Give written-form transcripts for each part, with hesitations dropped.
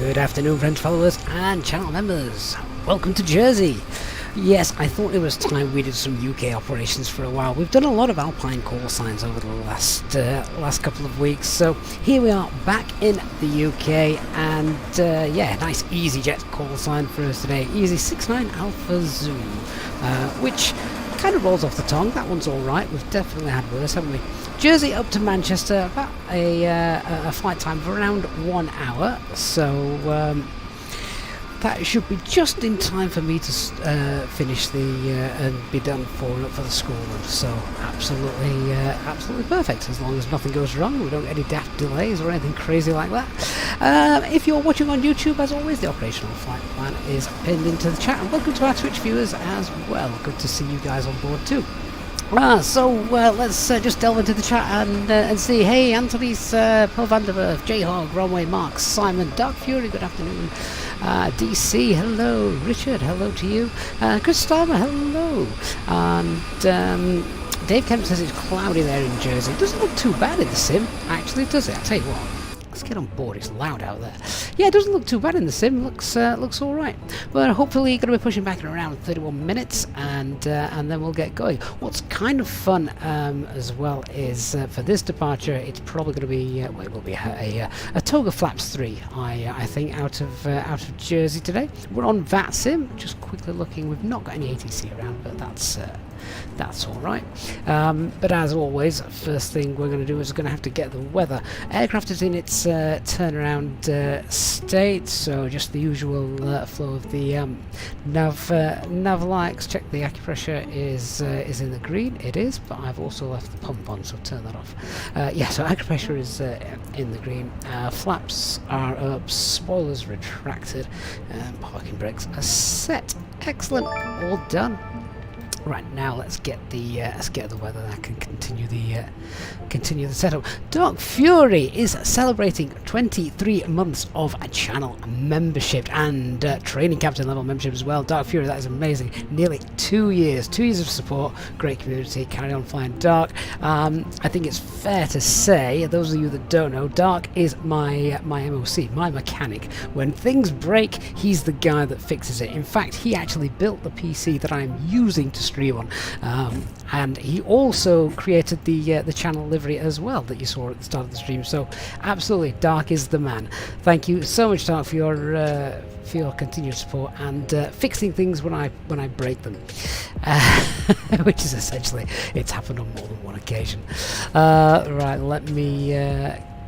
Good afternoon, French followers and channel members. Welcome to Jersey. Yes, I thought it was time we did some UK operations for a while. We've done a lot of Alpine call signs over the last couple of weeks, so here we are back in the UK, and yeah, nice Easyjet call sign for us today. Easy 69 Alpha Zoom, which kind of rolls off the tongue. That one's all right. We've definitely had worse, haven't we? Jersey up to Manchester, about a flight time of around 1 hour, so that should be just in time for me to finish and be done for the school run. So absolutely perfect, as long as nothing goes wrong, we don't get any daft delays or anything crazy like that. If you're watching on YouTube, as always, the operational flight plan is pinned into the chat, and welcome to our Twitch viewers as well. Good to see you guys on board too. So let's just delve into the chat and see. Hey, Anthony's Paul van der Werf, J-Hog, Runway, Mark, Simon, Dark Fury, good afternoon. DC, hello. Richard, hello to you. Chris Starmer, hello. And Dave Kemp says it's cloudy there in Jersey. It doesn't look too bad in the sim, actually, does it? I'll tell you what. Let's get on board, it's loud out there. Yeah, it doesn't look too bad in the sim, looks alright. Well, hopefully going to be pushing back in around 31 minutes, and then we'll get going. What's kind of fun as well is for this departure, it's probably going to be well, it will be a Toga Flaps 3, I think, out of Jersey today. We're on VATSIM, just quickly looking. We've not got any ATC around, but that's all right. But as always, first thing we're going to do is going to have to get the weather. Aircraft is in its turnaround state, so just the usual flow of the nav lights. Check the acupressure is in the green. It is, but I've also left the pump on, so turn that off. Yeah, so acupressure is in the green. Flaps are up, spoilers retracted, and parking brakes are set. Excellent, all done. Right, now let's get the weather. I can continue the setup. Dark Fury is celebrating 23 months of channel membership and training captain level membership as well. Dark Fury, that is amazing. Nearly 2 years, 2 years of support. Great community. Carry on flying, Dark. I think it's fair to say, those of you that don't know, Dark is my MOC, my mechanic. When things break, he's the guy that fixes it. In fact, he actually built the PC that I'm using to stream on, and he also created the channel livery as well that you saw at the start of the stream. So absolutely, Dark is the man. Thank you so much, Dark, for your continued support and fixing things when I break them, which is essentially, it's happened on more than one occasion. Right, let me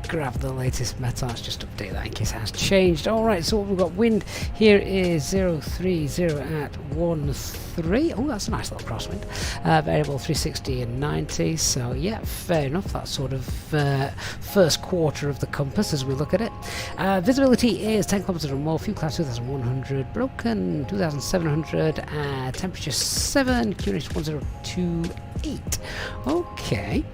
grab the latest metas, just update that in case it has changed. Alright, so what we've got, wind here is 030 at 13. Oh, that's a nice little crosswind. Variable 360 and 90, so yeah, fair enough. That's sort of first quarter of the compass as we look at it. Visibility is 10 kilometers or more, fuel class 2100, broken 2700, temperature 7, QNH 1028. Okay.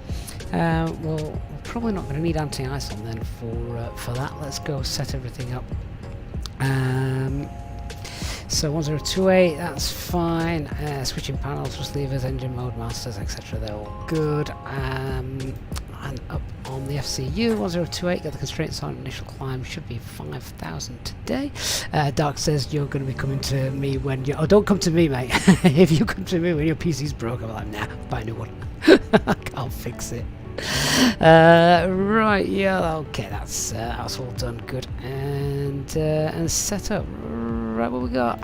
Well, we're probably not going to need anti-ice on then for that. Let's go set everything up. So 1028, that's fine. Switching panels, thrust levers, engine mode, masters, etc. They're all good. And up on the FCU, 1028, got the constraints on. Initial climb should be 5,000 today. Dark says you're going to be coming to me when you... Oh, don't come to me, mate. If you come to me when your PC's broke, I'm like, nah, buy a new one. I'll fix it. Right, yeah, okay, that's all done, good, and set up. Right, what we got?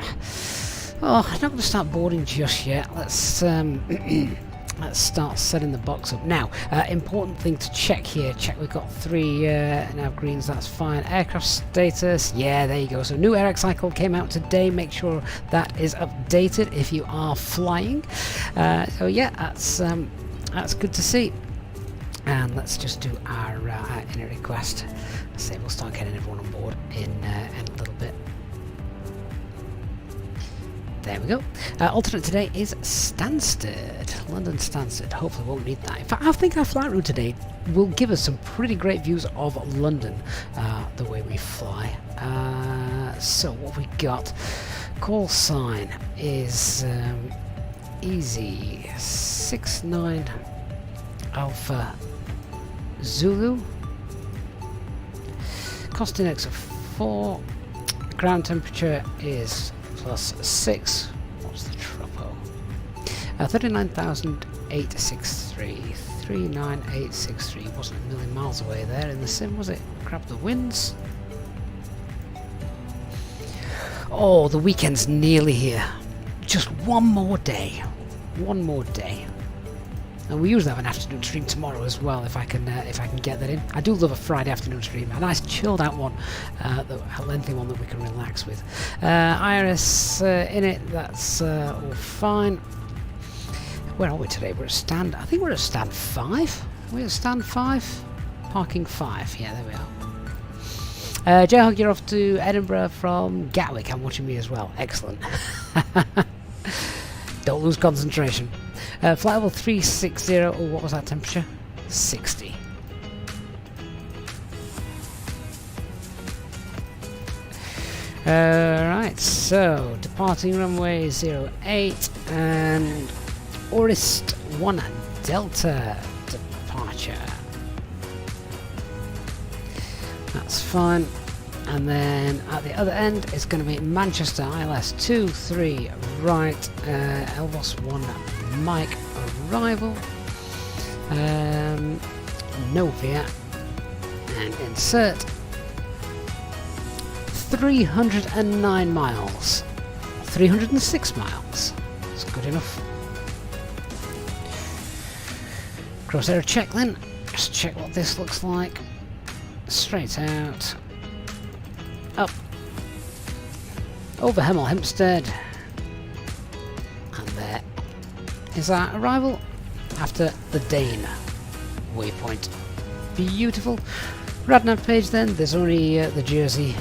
Oh, I'm not going to start boarding just yet. Let's let's start setting the box up now. Important thing to check here. Check we've got 3 nav greens. That's fine. Aircraft status. Yeah, there you go. So new AirX cycle came out today. Make sure that is updated if you are flying. So yeah, that's good to see. And let's just do our inner request. Let's say we'll start getting everyone on board in a little bit. There we go. Alternate today is Stansted, London Stansted. Hopefully won't need that. In fact, I think our flight route today will give us some pretty great views of London, the way we fly. So what we got? Call sign is Easy 69 Alpha Zulu. Cost index of 4. ground temperature is +6. What's the tropo? 39,863. 39863. Wasn't a million miles away there in the sim, was it? Grab the winds. Oh, the weekend's nearly here. Just one more day. One more day. And we usually have an afternoon stream tomorrow as well, if I can get that in. I do love a Friday afternoon stream, a nice chilled out one, a lengthy one that we can relax with. IRS in it, that's all fine. Where are we today? We're at stand, I think we're at stand 5. Are we at stand 5? Parking 5, yeah, there we are. J-Hog, you're off to Edinburgh from Gatwick. I'm watching me as well. Excellent. Don't lose concentration. Flight level 360. Oh, what was that temperature? 60. Right, so departing runway 08 and Orist 1 Delta departure. That's fine. And then at the other end it's going to be Manchester ILS 23 right, Elvos 1 Mike arrival, Novia, and insert 309 miles, 306 miles, that's good enough. Crosshair check then, just check what this looks like. Straight out, up, over Hemel Hempstead, and there is our arrival after the Dane waypoint. Beautiful. Radnav page then, there's only the Jersey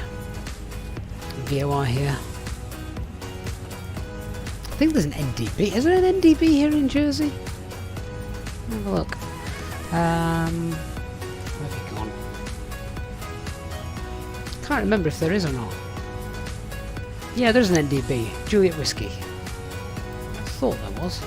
VOR here. I think there's an NDB. Is there an NDB here in Jersey? Have a look. Where have you gone? Can't remember if there is or not. Yeah, there's an NDB. Juliet Whiskey. I thought there was.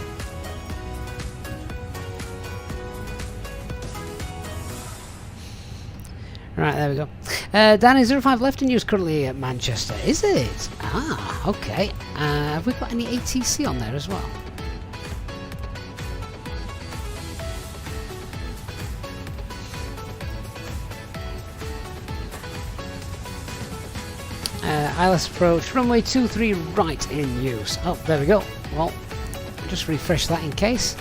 Right, there we go. Danny05 left in use currently at Manchester. Is it? Ah, okay. Have we got any ATC on there as well? ILS approach, runway 23 right in use. Oh, there we go. Well, just refresh that in case.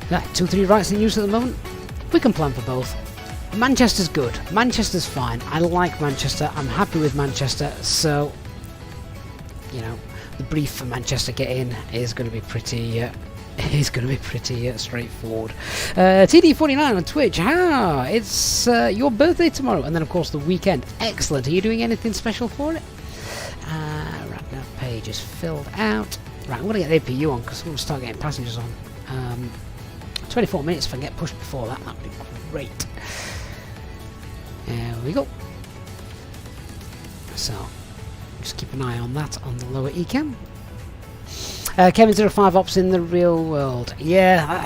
Yeah, 23 right's in use at the moment. We can plan for both. Manchester's good. Manchester's fine. I like Manchester. I'm happy with Manchester. So, you know, the brief for Manchester get in is going to be pretty. Straightforward. TD49 on Twitch. It's your birthday tomorrow, and then of course the weekend. Excellent. Are you doing anything special for it? Right now, page is filled out. Right, I'm going to get APU on because I'm going to start getting passengers on. 24 minutes. If I can get pushed before that, that'd be great. There we go. So, just keep an eye on that on the lower ecam. Kevin05 ops in the real world. Yeah,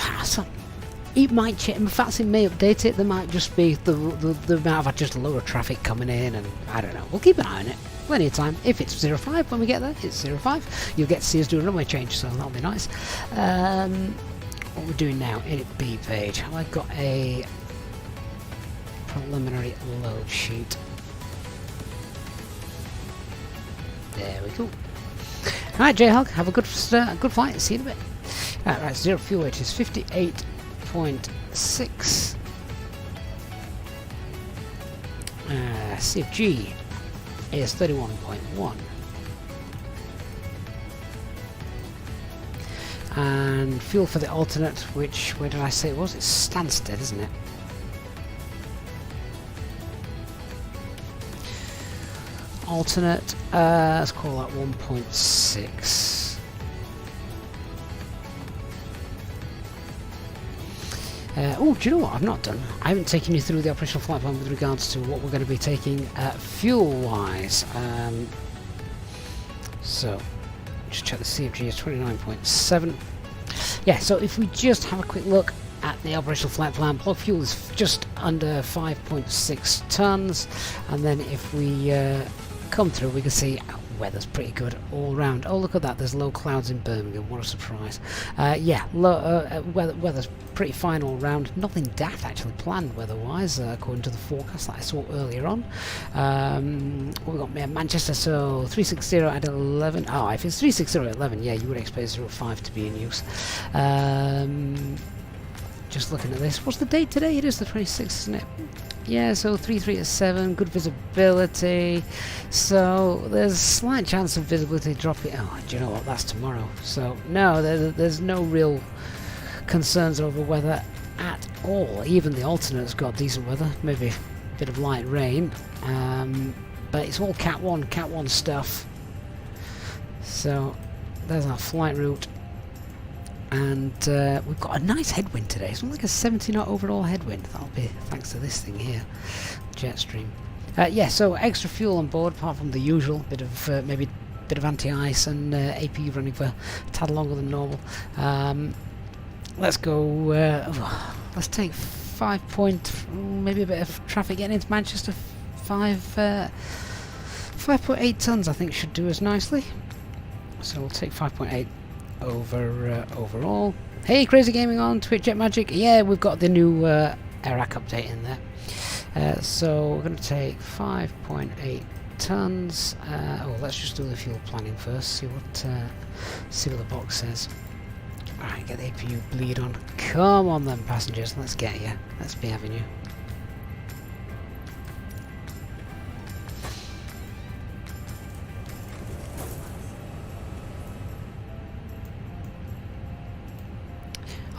it might change. VATSIM may update it. There might just be the amount of just lower traffic coming in, and I don't know. We'll keep an eye on it. Plenty of time. If it's 05 when we get there, it's 05. You'll get to see us do a runway change, so that'll be nice. What we're doing now, edit B page. I've got a preliminary load sheet. There we go. Alright, J-Hog, have a good flight. See you in a bit. Right, zero fuel weight is 58.6. CFG is 31.1. And fuel for the alternate, which, where did I say it was? It's Stansted, isn't it? Alternate, let's call that 1.6. Oh, do you know what I've not done? I haven't taken you through the operational flight plan with regards to what we're going to be taking fuel-wise. So, just check the CFG is 29.7. Yeah, so if we just have a quick look at the operational flight plan, block fuel is just under 5.6 tons, and then if we come through, we can see weather's pretty good all round. Oh, look at that, there's low clouds in Birmingham, what a surprise. Yeah, weather's pretty fine all round. Nothing daft actually planned weather-wise, according to the forecast that I saw earlier on. We've got Manchester, so 360 at 11. Oh, if it's 360 at 11, yeah, you would expect 05 to be in use. Just looking at this, what's the date today? It is the 26th, isn't it? Yeah, so 33 at 7, good visibility. So there's a slight chance of visibility dropping. Oh, do you know what? That's tomorrow. So no, there's no real concerns over weather at all. Even the alternate's got decent weather, maybe a bit of light rain, but it's all Cat 1 stuff. So there's our flight route. And we've got a nice headwind today. It's like a 70 knot overall headwind. That'll be thanks to this thing here, Jetstream. Yeah, so extra fuel on board, apart from the usual bit of maybe a bit of anti-ice and AP running for a tad longer than normal. Let's go. Let's take 5 point, maybe a bit of traffic getting into Manchester. 5.8 tons, I think, should do us nicely. So we'll take 5.8. Overall. Hey, Crazy Gaming on Twitch, Jet Magic. Yeah, we've got the new AIRAC update in there. So we're going to take 5.8 tons. Oh, let's just do the fuel planning first. See what the box says. All right, get the APU bleed on. Come on, then, passengers. Let's get you. Let's be having you.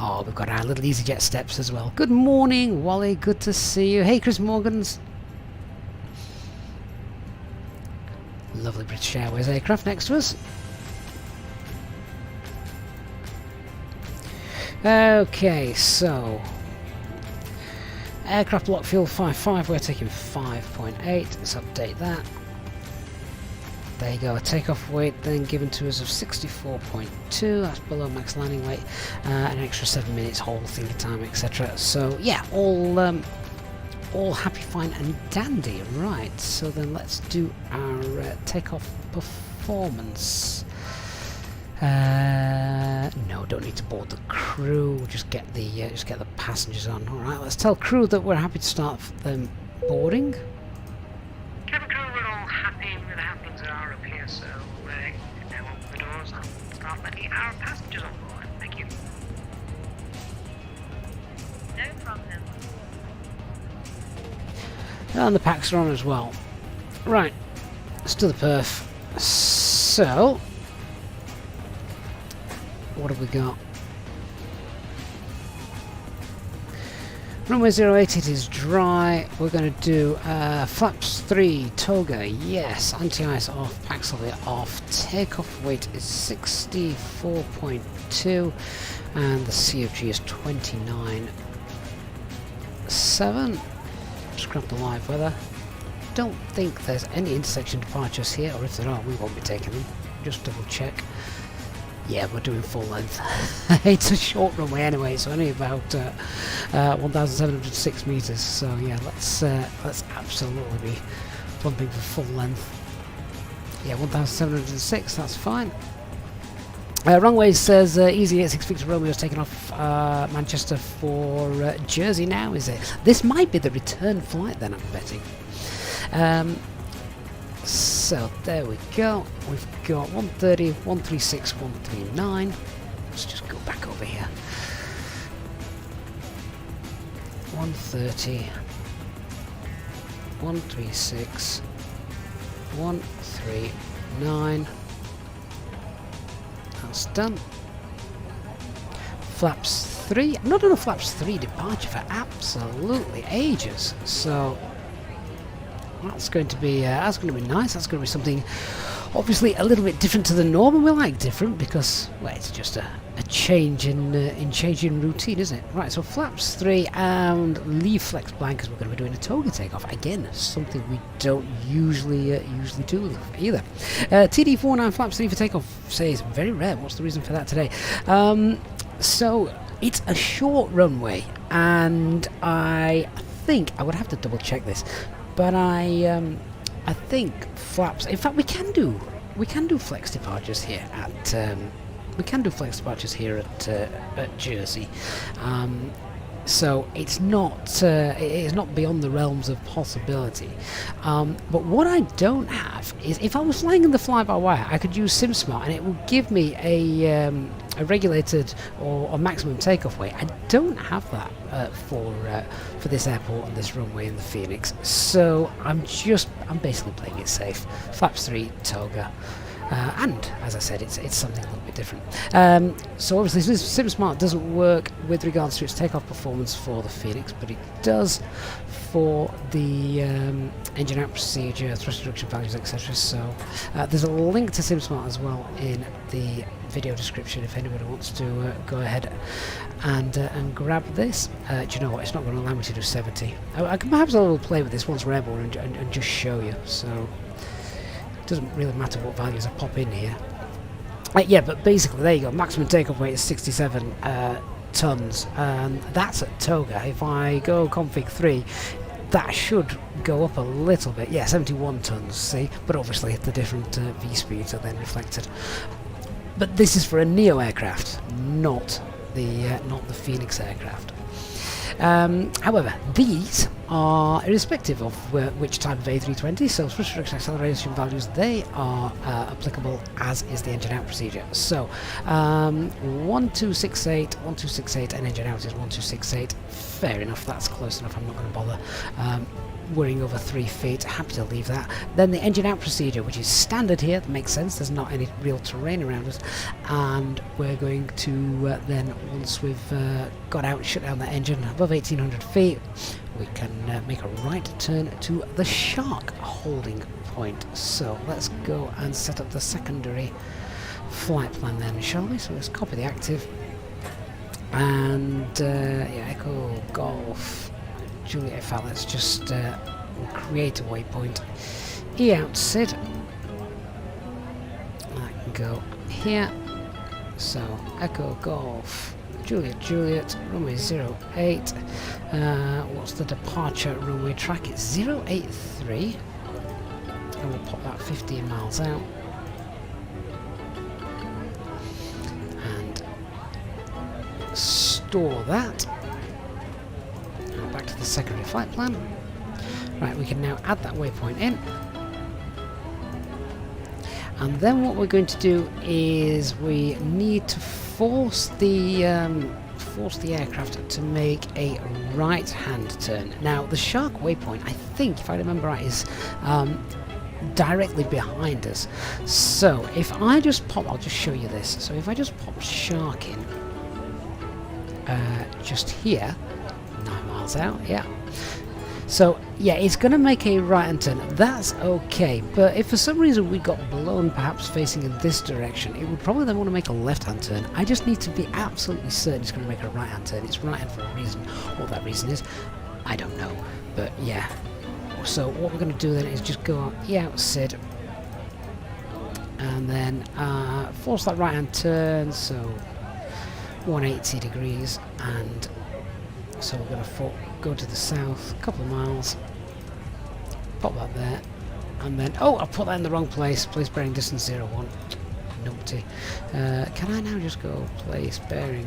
Oh, we've got our little Easyjet steps as well. Good morning, Wally. Good to see you. Hey, Chris Morgans. Lovely British Airways aircraft next to us. Okay, so aircraft block fuel 5.5. We're taking 5.8. Let's update that. There you go, a takeoff weight then given to us of 64.2, that's below max landing weight, an extra 7 minutes whole thinking time, etc. So yeah, all happy, fine and dandy. Right, so then let's do our takeoff performance. No, don't need to board the crew, just get the passengers on. Alright, let's tell crew that we're happy to start them boarding. Our passengers on board. Thank you. No problem. And the packs are on as well. Right, let's do the perf. So, what have we got? Runway 08, it is dry. We're going to do flaps 3, toga, yes. Anti-ice off, Paxil off. Takeoff weight is 64.2 and the CFG is 29.7. Scrap the live weather. Don't think there's any intersection departures here, or if there are, we won't be taking them. Just double check. Yeah, we're doing full length. It's a short runway anyway, it's only about 1,706 meters. So yeah, let's absolutely be bumping for full length. Yeah, 1,706. That's fine. Runway says Easyjet 6 Victor Romeo is taking off Manchester for Jersey now. Is it? This might be the return flight then, I'm betting. So there we go. We've got 130, 136, 139. Let's just go back over here. 130, 136, 139. That's done. Flaps 3. I've not done a flaps 3 departure for absolutely ages. So that's going to be nice. That's going to be something obviously a little bit different to the norm, and we like different because, well, it's just a change in changing routine, isn't it? Right, so flaps 3 and leave flex blank because we're going to be doing a toga takeoff again, something we don't usually do either. TD49 flaps 3 for takeoff says very rare. What's the reason for that today? So it's a short runway, and I think I would have to double check this. But I I think flaps. In fact, we can do flex departures here at at Jersey. So it's not beyond the realms of possibility. But what I don't have is, if I was flying in the fly-by-wire, I could use SimSmart and it will give me a regulated or maximum takeoff weight. I don't have that for this airport and this runway in the Phoenix. So I'm basically playing it safe. Flaps 3 toga. And as I said, it's something a little bit different. So obviously SimSmart doesn't work with regards to its takeoff performance for the Phoenix, but it does for the engine out procedure, thrust reduction values, etc. So there's a link to SimSmart as well in the video description if anybody wants to go ahead and grab this. Do you know what? It's not going to allow me to do 70. I can perhaps a little play with this once we're airborne and just show you. So. Doesn't really matter what values I pop in here. Yeah, but basically there you go. Maximum takeoff weight is 67 tons, and that's at toga. If I go config 3, that should go up a little bit. Yeah, 71 tons. See, but obviously the different V speeds are then reflected. But this is for a Neo aircraft, not the Phoenix aircraft. However, these are irrespective of which type of A320, so thrust reduction acceleration values, they are applicable, as is the engine out procedure. So 1268, 1268, and engine out is 1268. Fair enough, that's close enough, I'm not going to bother worrying over 3 feet, happy to leave that. Then the engine out procedure, which is standard here, that makes sense, there's not any real terrain around us, and we're going to then, once we've got out and shut down that engine above 1800 feet, we can make a right turn to the Shark holding point. So let's go and set up the secondary flight plan then, shall we? So let's copy the active, and yeah, Echo Golf Juliet. In fact, let's just create a waypoint. out SID. I can go here. So Echo Golf Juliet runway 08. What's the departure runway track? It's 083. And we'll pop that 15 miles out. And store that. Now back to the secondary flight plan. Right, we can now add that waypoint in. And then what we're going to do is we need to force the aircraft to make a right-hand turn. Now the Shark waypoint, I think, if I remember right, is directly behind us. So if I just pop, I'll just show you this. So if I just pop Shark in, just here, 9 miles out, yeah. So yeah, it's going to make a right-hand turn. That's okay, but if for some reason we got blown perhaps facing in this direction, it would probably then want to make a left-hand turn. I just need to be absolutely certain it's going to make a right-hand turn. It's right-hand for a reason. What that reason is, I don't know. But yeah, so what we're going to do then is just go on out SID, and then force that right-hand turn, so 180 degrees, and so we're going to go to the south, a couple of miles, pop that there, and then, oh, I put that in the wrong place, bearing distance 01, numpty. Can I now just go place bearing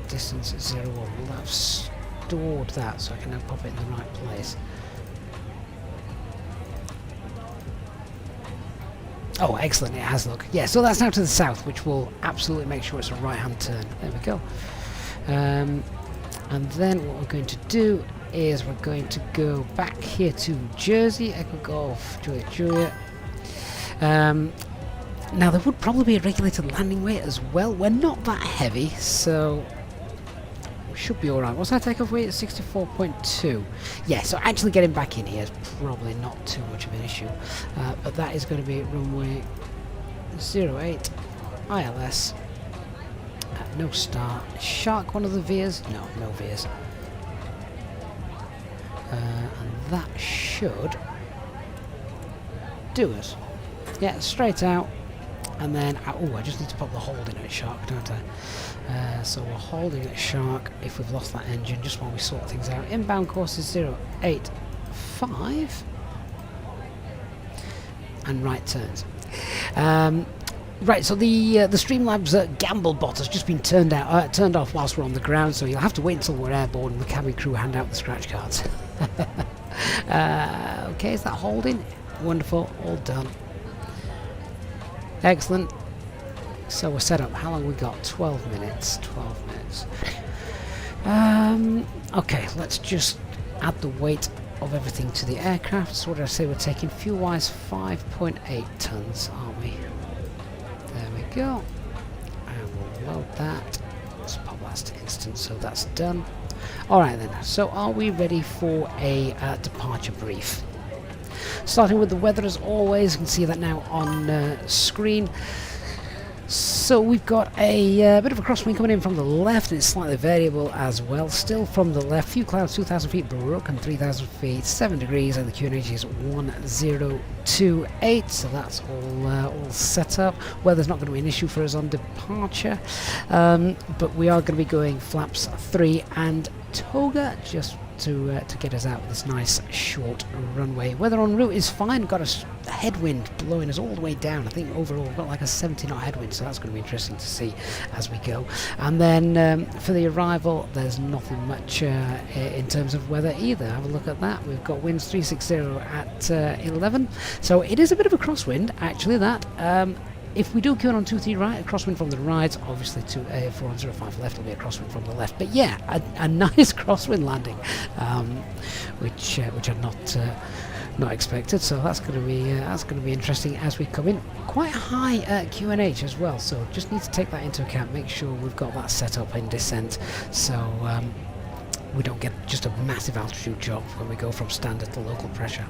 distance 01? Will that have stored that so I can now pop it in the right place? Oh, excellent, it has, look. Yeah, so that's now to the south, which will absolutely make sure it's a right-hand turn. There we go. And then what we're going to do is we're going to go back here to Jersey, Echo Golf, Juliet. Now there would probably be a regulated landing weight as well. We're not that heavy, so we should be alright. What's our takeoff weight? 64.2. Yeah, so actually getting back in here is probably not too much of an issue. But that is going to be runway 08, ILS. No start. Shark, one of the veers? No, no veers. And that should do it. Yeah, straight out. And then, oh, I just need to pop the holding at Shark, don't I? So we're holding at Shark if we've lost that engine, just while we sort things out. Inbound course is 085. and right turns. Right, so the Streamlabs gamble bot has just been turned off whilst we're on the ground, so you'll have to wait until we're airborne and the cabin crew hand out the scratch cards. Okay, is that holding? Wonderful, all done. Excellent. So we're set up. How long we got? 12 minutes. 12 minutes. Okay, let's just add the weight of everything to the aircraft. So what did I say we're taking? Fuel-wise, 5.8 tons, aren't we? There we go. And we'll load that. Let's pop last instant, so that's done. Alright then, so are we ready for a departure brief? Starting with the weather as always, you can see that now on screen. So we've got a bit of a crosswind coming in from the left, and it's slightly variable as well. Still from the left, few clouds, 2,000 feet, broken 3,000 feet, 7 degrees, and the QNH is 1028. So that's all set up. Weather's not going to be an issue for us on departure, but we are going to be going flaps 3 and toga just to get us out with this nice short runway. Weather en route is fine. Got a headwind blowing us all the way down. I think overall we've got like a 70 knot headwind, so that's going to be interesting to see as we go. And then for the arrival, there's nothing much in terms of weather either. Have a look at that. We've got winds 360 at 11, so it is a bit of a crosswind actually. That if we do queue on 23 right, a crosswind from the right, obviously to 4105 left will be a crosswind from the left. But yeah, a nice crosswind landing, which I'd not expected. So that's going to be interesting as we come in. Quite a high QNH as well. So just need to take that into account. Make sure we've got that set up in descent. So we don't get just a massive altitude jump when we go from standard to local pressure.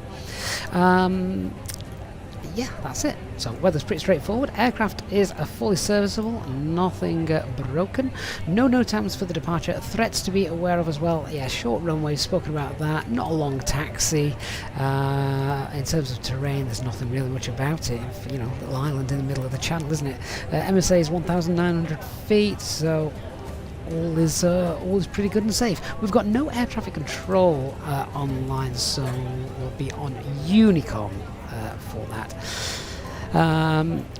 Yeah, that's it. So weather's pretty straightforward. Aircraft is fully serviceable, nothing broken. No times for the departure. Threats to be aware of as well. Yeah, short runway, spoken about that. Not a long taxi. In terms of terrain, there's nothing really much about it. You know, little island in the middle of the channel, isn't it? MSA is 1,900 feet, so all is pretty good and safe. We've got no air traffic control online, so we'll be on Unicom for that.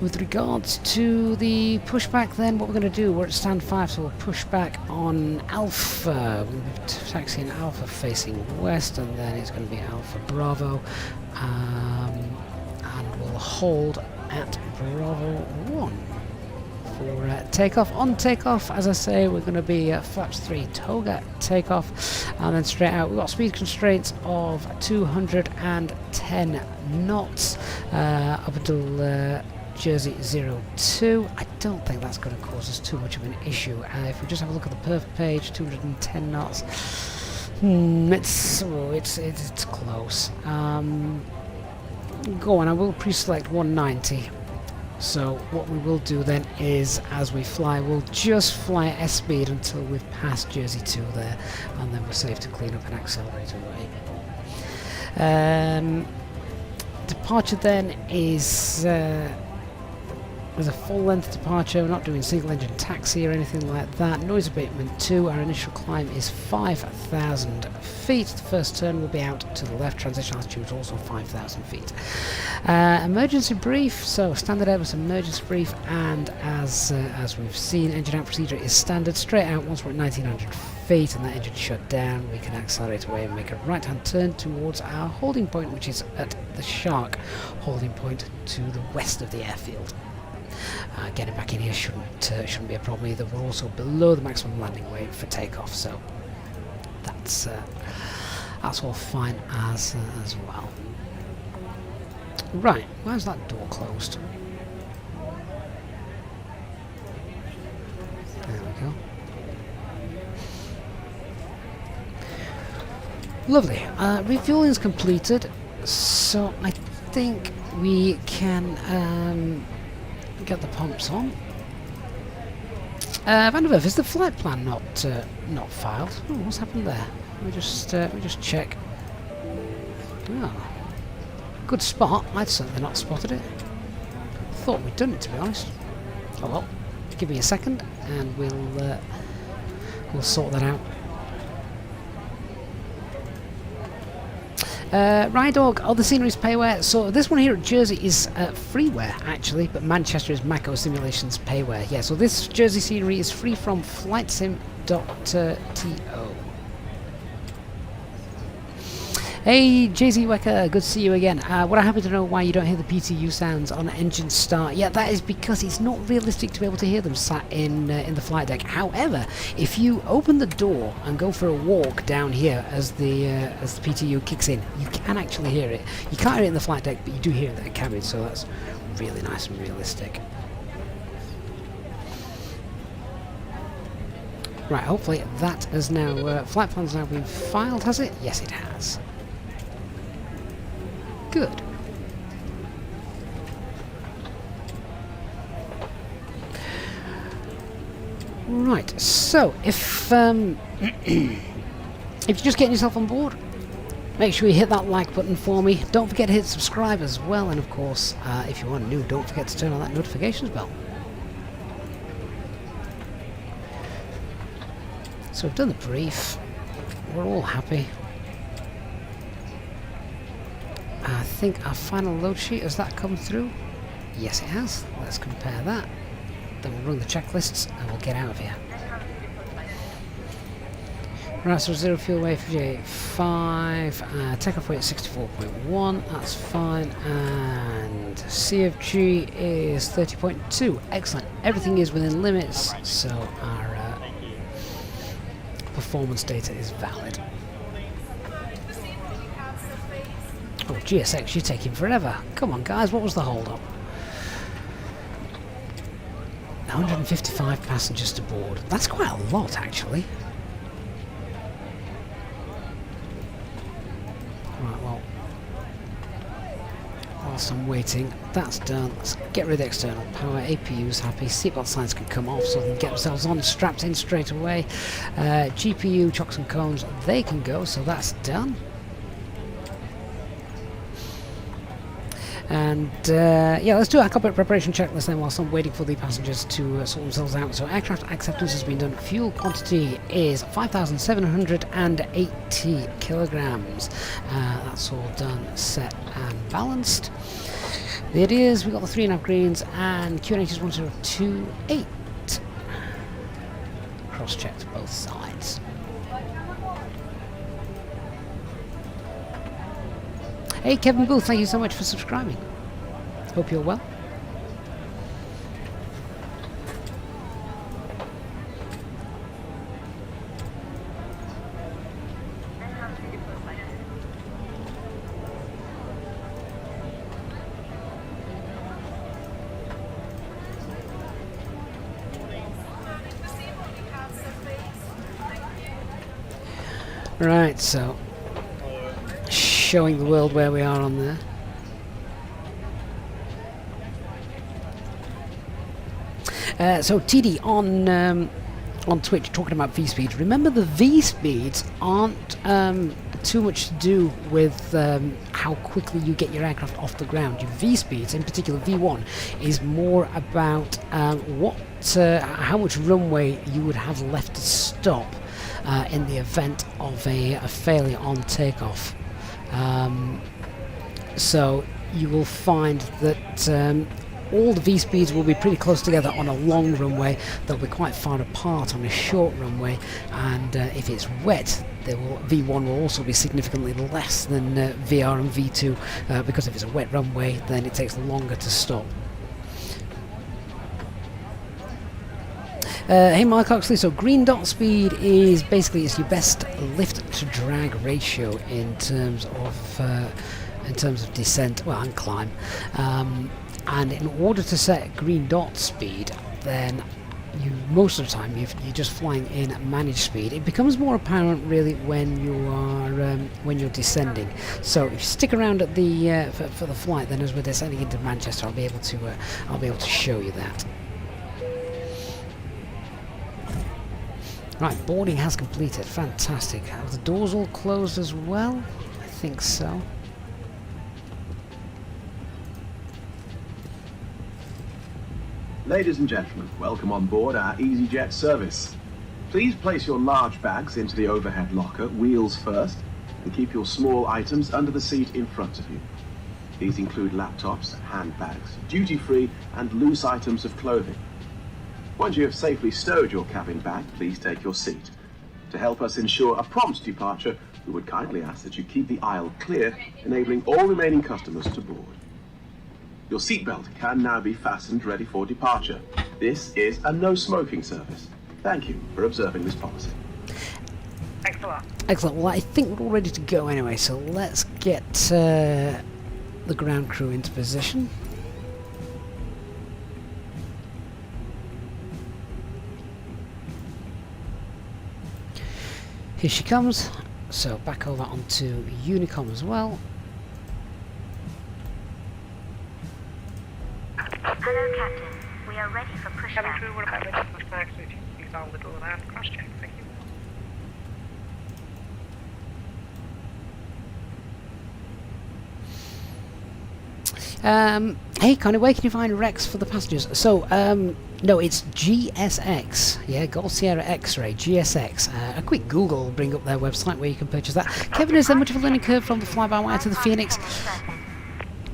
With regards to the pushback then, what we're going to do, we're at stand 5, so we'll push back on Alpha. We'll be taxiing Alpha facing west, and then it's going to be Alpha Bravo, and we'll hold at Bravo 1 for takeoff. On takeoff, as I say, we're going to be flaps 3 toga takeoff, and then straight out we've got speed constraints of 210 knots up until Jersey 02. I don't think that's going to cause us too much of an issue. If we just have a look at the perf page, 210 knots. It's close. Go on, I will pre-select 190. So what we will do then is, as we fly, we'll just fly at S speed until we've passed Jersey 2 there, and then we're safe to clean up and accelerate away. Departure then is there's a full-length departure. We're not doing single-engine taxi or anything like that. Noise abatement 2. Our initial climb is 5,000 feet. The first turn will be out to the left. Transition altitude is also 5,000 feet. Emergency brief. So standard Airbus emergency brief, and as we've seen, engine out procedure is standard. Straight out once we're at 1,900 feet and that engine shut down, we can accelerate away and make a right-hand turn towards our holding point, which is at the Shark holding point to the west of the airfield. Getting back in here shouldn't be a problem either. We're also below the maximum landing weight for takeoff, so that's all fine as well. Right, where's that door closed? There we go. Lovely. Refueling's completed, so I think we can get the pumps on. Vanderwerf, is the flight plan not filed? Oh, what's happened there? We just check. Oh, good spot. I'd certainly not spotted it. Thought we'd done it, to be honest. Oh well. Give me a second, and we'll sort that out. Ride Dog, other sceneries payware. So this one here at Jersey is freeware actually, but Manchester is Mako Simulations payware. Yeah, so this Jersey scenery is free from flightsim.to. Hey JZ Wecker, good to see you again. Would I happen to know why you don't hear the PTU sounds on engine start? Yeah, that is because it's not realistic to be able to hear them sat in the flight deck. However, if you open the door and go for a walk down here as the PTU kicks in, you can actually hear it. You can't hear it in the flight deck, but you do hear it in the cabin, so that's really nice and realistic. Right, hopefully that has now flight plan's now been filed, has it? Yes, it has. Good. Right, so if if you're just getting yourself on board, make sure you hit that like button for me. Don't forget to hit subscribe as well, and of course, if you are new, don't forget to turn on that notifications bell. So we've done the brief. We're all happy. I think our final load sheet, has that come through? Yes, it has. Let's compare that. Then we'll run the checklists and we'll get out of here. Right, so 0 fuel weight, 58.5, takeoff weight 64.1, that's fine, and CFG is 30.2. Excellent. Everything is within limits, so our performance data is valid. Oh, GSX, you're taking forever. Come on, guys, what was the hold-up? 155 passengers to board. That's quite a lot, actually. Right, well, whilst I'm waiting, that's done. Let's get rid of the external power. APU's happy. Seatbelt signs can come off so they can get themselves on, strapped in straight away. GPU, chocks and cones, they can go, so that's done. And yeah, let's do our cockpit preparation checklist then whilst I'm waiting for the passengers to sort themselves out. So aircraft acceptance has been done. Fuel quantity is 5,780 kilograms. That's all done, set and balanced. The idea is we've got the 3.5 greens and QNH is 1028. Cross-checked both sides. Hey Kevin Booth, thank you so much for subscribing. Hope you're well. Right, so showing the world where we are on there. So TD on Twitch talking about V-speeds. Remember, the V-speeds aren't too much to do with how quickly you get your aircraft off the ground. Your V-speeds, in particular V1, is more about how much runway you would have left to stop in the event of a failure on takeoff. So you will find that all the V-speeds will be pretty close together on a long runway. They'll be quite far apart on a short runway, and if it's wet, V1 will also be significantly less than VR and V2 because if it's a wet runway, then it takes longer to stop. Hey Mark Oxley, so green dot speed is basically your best lift to drag ratio in terms of descent, well, and climb. And in order to set green dot speed, then most of the time you're just flying in managed speed. It becomes more apparent really when you are when you're descending. So if you stick around at the for the flight, then as we're descending into Manchester, I'll be able to show you that. Right, boarding has completed. Fantastic. Have the doors all closed as well? I think so. Ladies and gentlemen, welcome on board our Easyjet service. Please place your large bags into the overhead locker, wheels first. and keep your small items under the seat in front of you. These include laptops, handbags, duty-free and loose items of clothing. Once you have safely stowed your cabin bag, please take your seat. To help us ensure a prompt departure, we would kindly ask that you keep the aisle clear, enabling all remaining customers to board. Your seatbelt can now be fastened ready for departure. This is a no-smoking service. Thank you for observing this policy. Thanks a lot. Excellent. Well, I think we're all ready to go anyway, so let's get the ground crew into position. Here she comes. So back over onto Unicom as well. Hello, Captain. We are ready for Cabin pushback. crew, what about ready for pushback? So please all little and cross-check. Thank you. Hey Connie, where can you find Rex for the passengers? So, no, it's GSX, yeah, Golf Sierra X-Ray, GSX. A quick Google will bring up their website where you can purchase that. Kevin, is there much of a learning curve from the fly-by-wire to the Phoenix?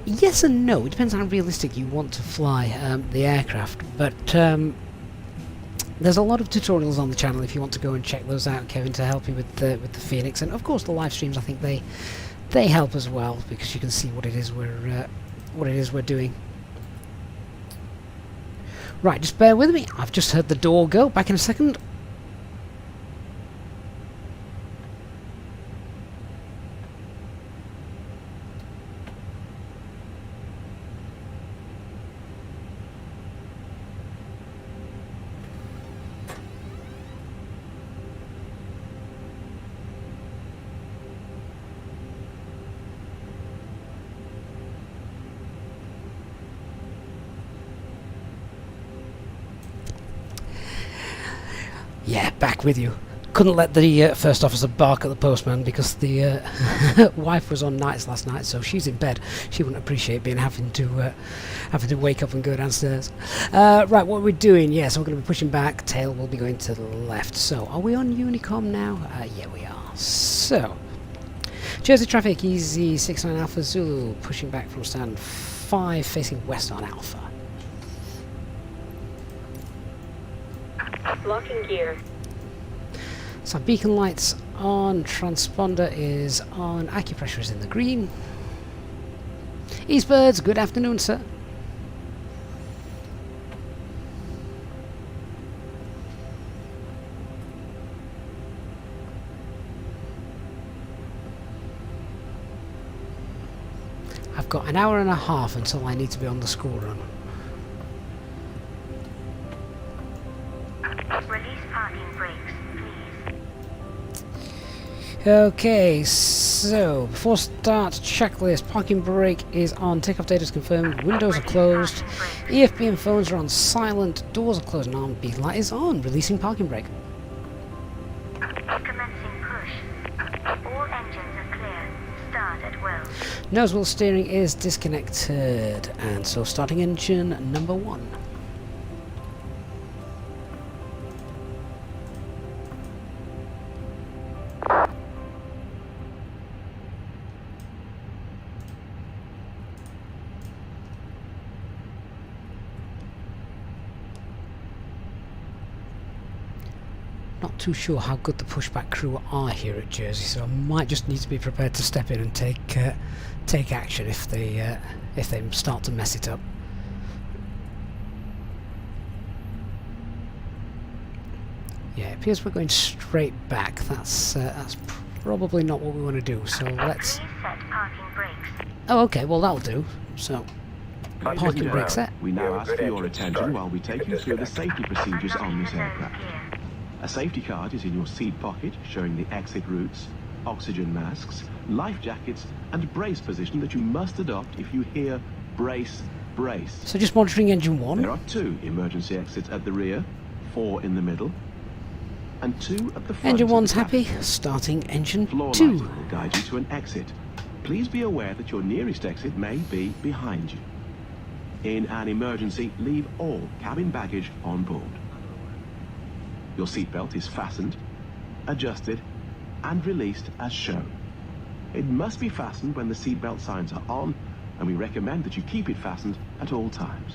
Yes and no, it depends how realistic you want to fly the aircraft, but there's a lot of tutorials on the channel if you want to go and check those out, Kevin, to help you with the Phoenix, and of course the live streams, I think they help as well, because you can see what it is we're doing. Right, just bear with me. I've just heard the door go. Back in a second. Yeah, back with you. Couldn't let the first officer bark at the postman because the wife was on nights last night, so she's in bed. She wouldn't appreciate having to wake up and go downstairs. Right, what we're doing? Yes, we're going to be pushing back. Tail will be going to the left. So, are we on Unicom now? Yeah, we are. So, Jersey traffic, Easy 69 Alpha Zulu, pushing back from stand 5, facing west on Alpha. Locking gear. So beacon lights on, transponder is on, acupressure is in the green. Eastbirds, good afternoon, sir. I've got an hour and a half until I need to be on the school run. Release parking brakes, please. Okay, so before start, checklist. Parking brake is on, takeoff data is confirmed, windows are closed, EFB and phones are on silent, doors are closed, and arm beacon light is on, releasing parking brake. Commencing push. All engines are clear. Start at will. Nose wheel steering is disconnected, and so starting engine number 1. Not too sure how good the pushback crew are here at Jersey, so I might just need to be prepared to step in and take action if they start to mess it up. Yeah, it appears we're going straight back. That's probably not what we want to do. So let's. Please set parking brakes. Oh, okay. Well, that'll do. So parking brake set. We now ask for your attention while we take you through the safety procedures on this aircraft. A safety card is in your seat pocket, showing the exit routes, oxygen masks, life jackets, and brace position that you must adopt if you hear brace, brace. So just monitoring engine 1. There are 2 emergency exits at the rear, 4 in the middle, and 2 at the front. Engine of the 1's cabin. happy. Starting engine Floor 2. lighting will guide you to an exit. Please be aware that your nearest exit may be behind you. In an emergency, leave all cabin baggage on board. Your seatbelt is fastened, adjusted, and released as shown. It must be fastened when the seatbelt signs are on, and we recommend that you keep it fastened at all times.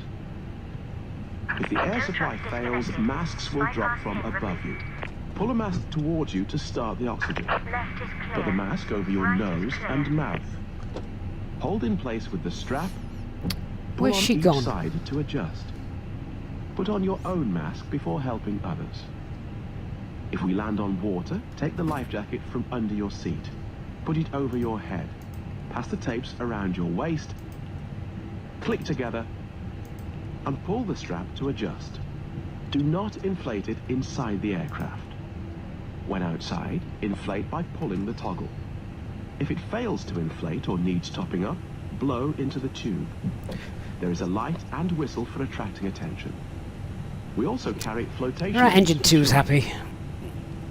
If the air supply fails, masks will drop from above you. Pull a mask towards you to start the oxygen. Left is clear. Put the mask over your Right is nose clear. and mouth. Hold in place with the strap. Pull Where's on she each gone? side to adjust. Put on your own mask before helping others. If we land on water, take the life jacket from under your seat. Put it over your head. Pass the tapes around your waist. Click together and pull the strap to adjust. Do not inflate it inside the aircraft. When outside, inflate by pulling the toggle. If it fails to inflate or needs topping up, blow into the tube. There is a light and whistle for attracting attention. We also carry flotation. Right, engine 2's happy.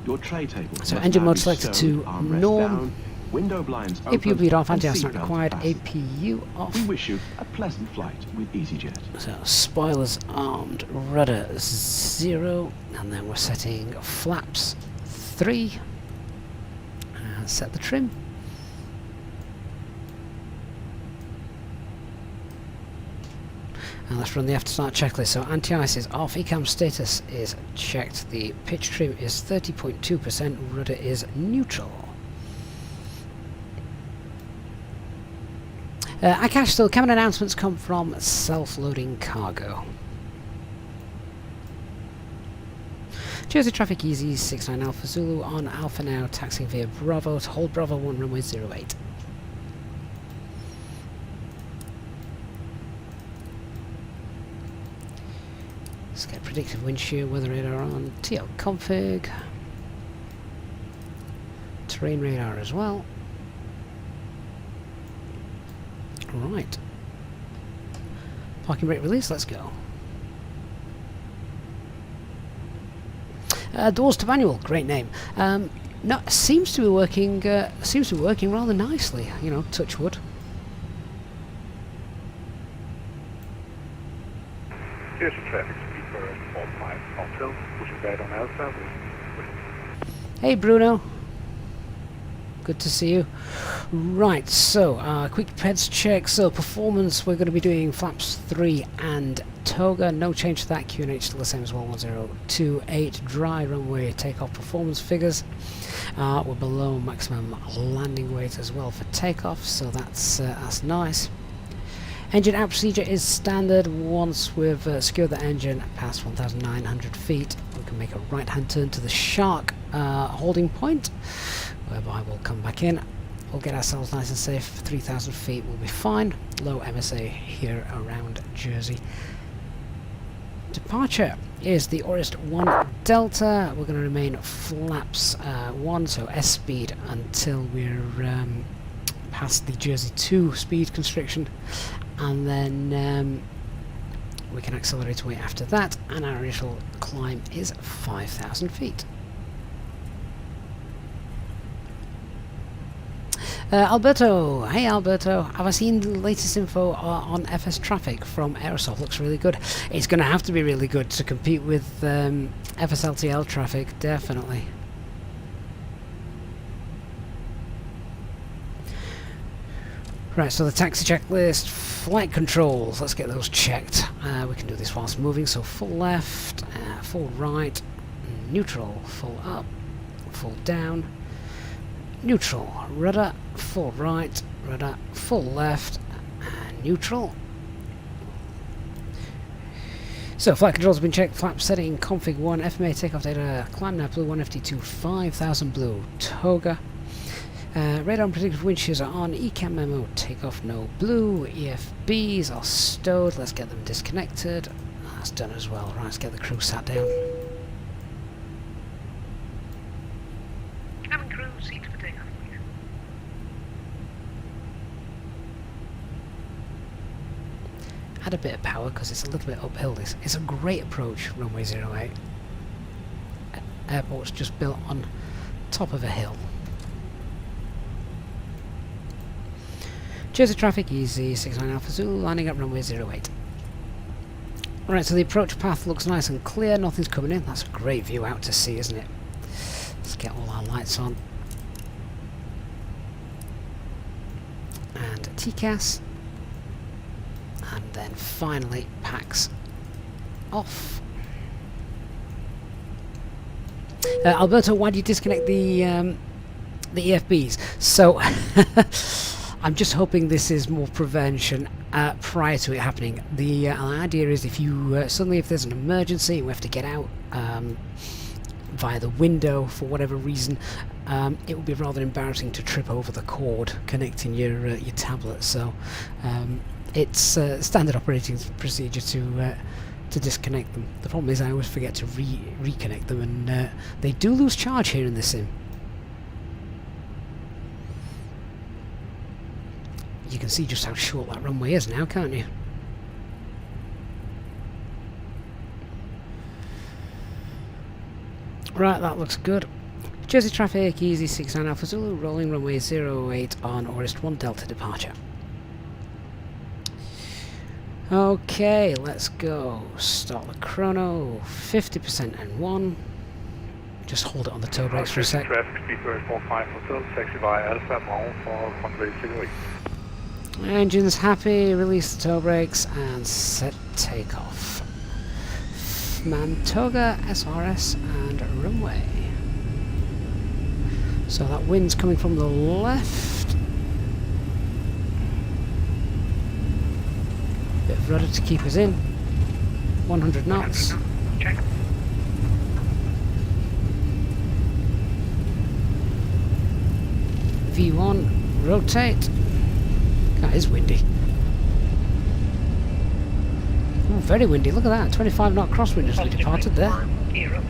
Your tray table. So must engine now mode be selected stowed, to armrest norm. down, window blinds APU open, bleed off, and anti-airstrike seatbelt required, fastened. APU off. We wish you a pleasant flight with Easyjet. So spoilers armed, rudder 0, and then we're setting flaps 3, and set the trim. And let's run the after start checklist. So anti-ice is off, ECAM status is checked, the pitch trim is 30.2%, rudder is neutral. Akash, still cabin announcements come from self-loading cargo. Jersey traffic easy, 69 Alpha Zulu on Alpha now, taxiing via Bravo to hold Bravo 1 runway 08. Let's get predictive wind shear, weather radar on, TL config, terrain radar as well. Right. Parking brake release, let's go. Doors to manual, great name. No, seems to be working rather nicely, you know, touch wood. Here's some traffic speed for 45 Hotel, pushing back on Alpha. Hey Bruno. Good to see you. Right, so quick heads check. So performance, we're going to be doing flaps 3 and toga. No change to that. QNH still the same as well. 1028 dry runway takeoff performance figures. We're below maximum landing weight as well for takeoff, so that's nice. Engine out procedure is standard. Once we've secured the engine past 1,900 feet, we can make a right-hand turn to the Shark holding point, whereby we'll come back in. We'll get ourselves nice and safe. 3,000 feet will be fine. Low MSA here around Jersey. Departure is the Orist 1 Delta. We're going to remain flaps 1, so S speed until we're past the Jersey 2 speed constriction, and then we can accelerate away after that, and our initial climb is 5,000 feet. Alberto, hey Alberto, have I seen the latest info on FS traffic from Aerosoft? Looks really good. It's going to have to be really good to compete with FSLTL traffic, definitely. Right, so the taxi checklist, flight controls, let's get those checked. We can do this whilst moving, so full left, full right, neutral, full up, full down, neutral, rudder, full right, rudder, full left, neutral. So flight controls have been checked, flap setting, config 1, FMA takeoff data, climb now blue, 1FT2, 5000 blue, toga. Radar and predictive wind shears are on, ECAM memo, takeoff no blue, EFBs are stowed, let's get them disconnected. That's done as well. Right, let's get the crew sat down. Cabin crew, seats for takeoff, please. Add a bit of power because it's a little bit uphill. It's a great approach, runway 08. Airport's just built on top of a hill. Jersey traffic easy, 69 Alpha Zulu, landing at runway 08. Alright, so the approach path looks nice and clear, nothing's coming in. That's a great view out to sea, isn't it? Let's get all our lights on. into TCAS, and then finally packs off. Alberto, why do you disconnect the EFBs? So I'm just hoping this is more prevention prior to it happening. The idea is if you suddenly, if there's an emergency, we have to get out via the window for whatever reason, it would be rather embarrassing to trip over the cord connecting your tablet. So it's standard operating procedure to disconnect them. The problem is I always forget to reconnect them, and they do lose charge here in the sim. You can see just how short that runway is now, can't you? Right, that looks good. Jersey traffic, easy 69 Alpha Zulu, rolling runway 08 on August 1 Delta departure. Okay, let's go. Start the chrono, 50% N1. Just hold it on the toe brakes for a sec. Traffic speed 45 Hotel, taxi via Alpha Mall for runway 08. Engine's happy, release the toe brakes and set takeoff. Mantoga, SRS and runway. So that wind's coming from the left. Bit of rudder to keep us in. 100 knots. Check. V1, rotate. That is windy. Oh, very windy. Look at that. 25 knot crosswind as we departed there. Gear up.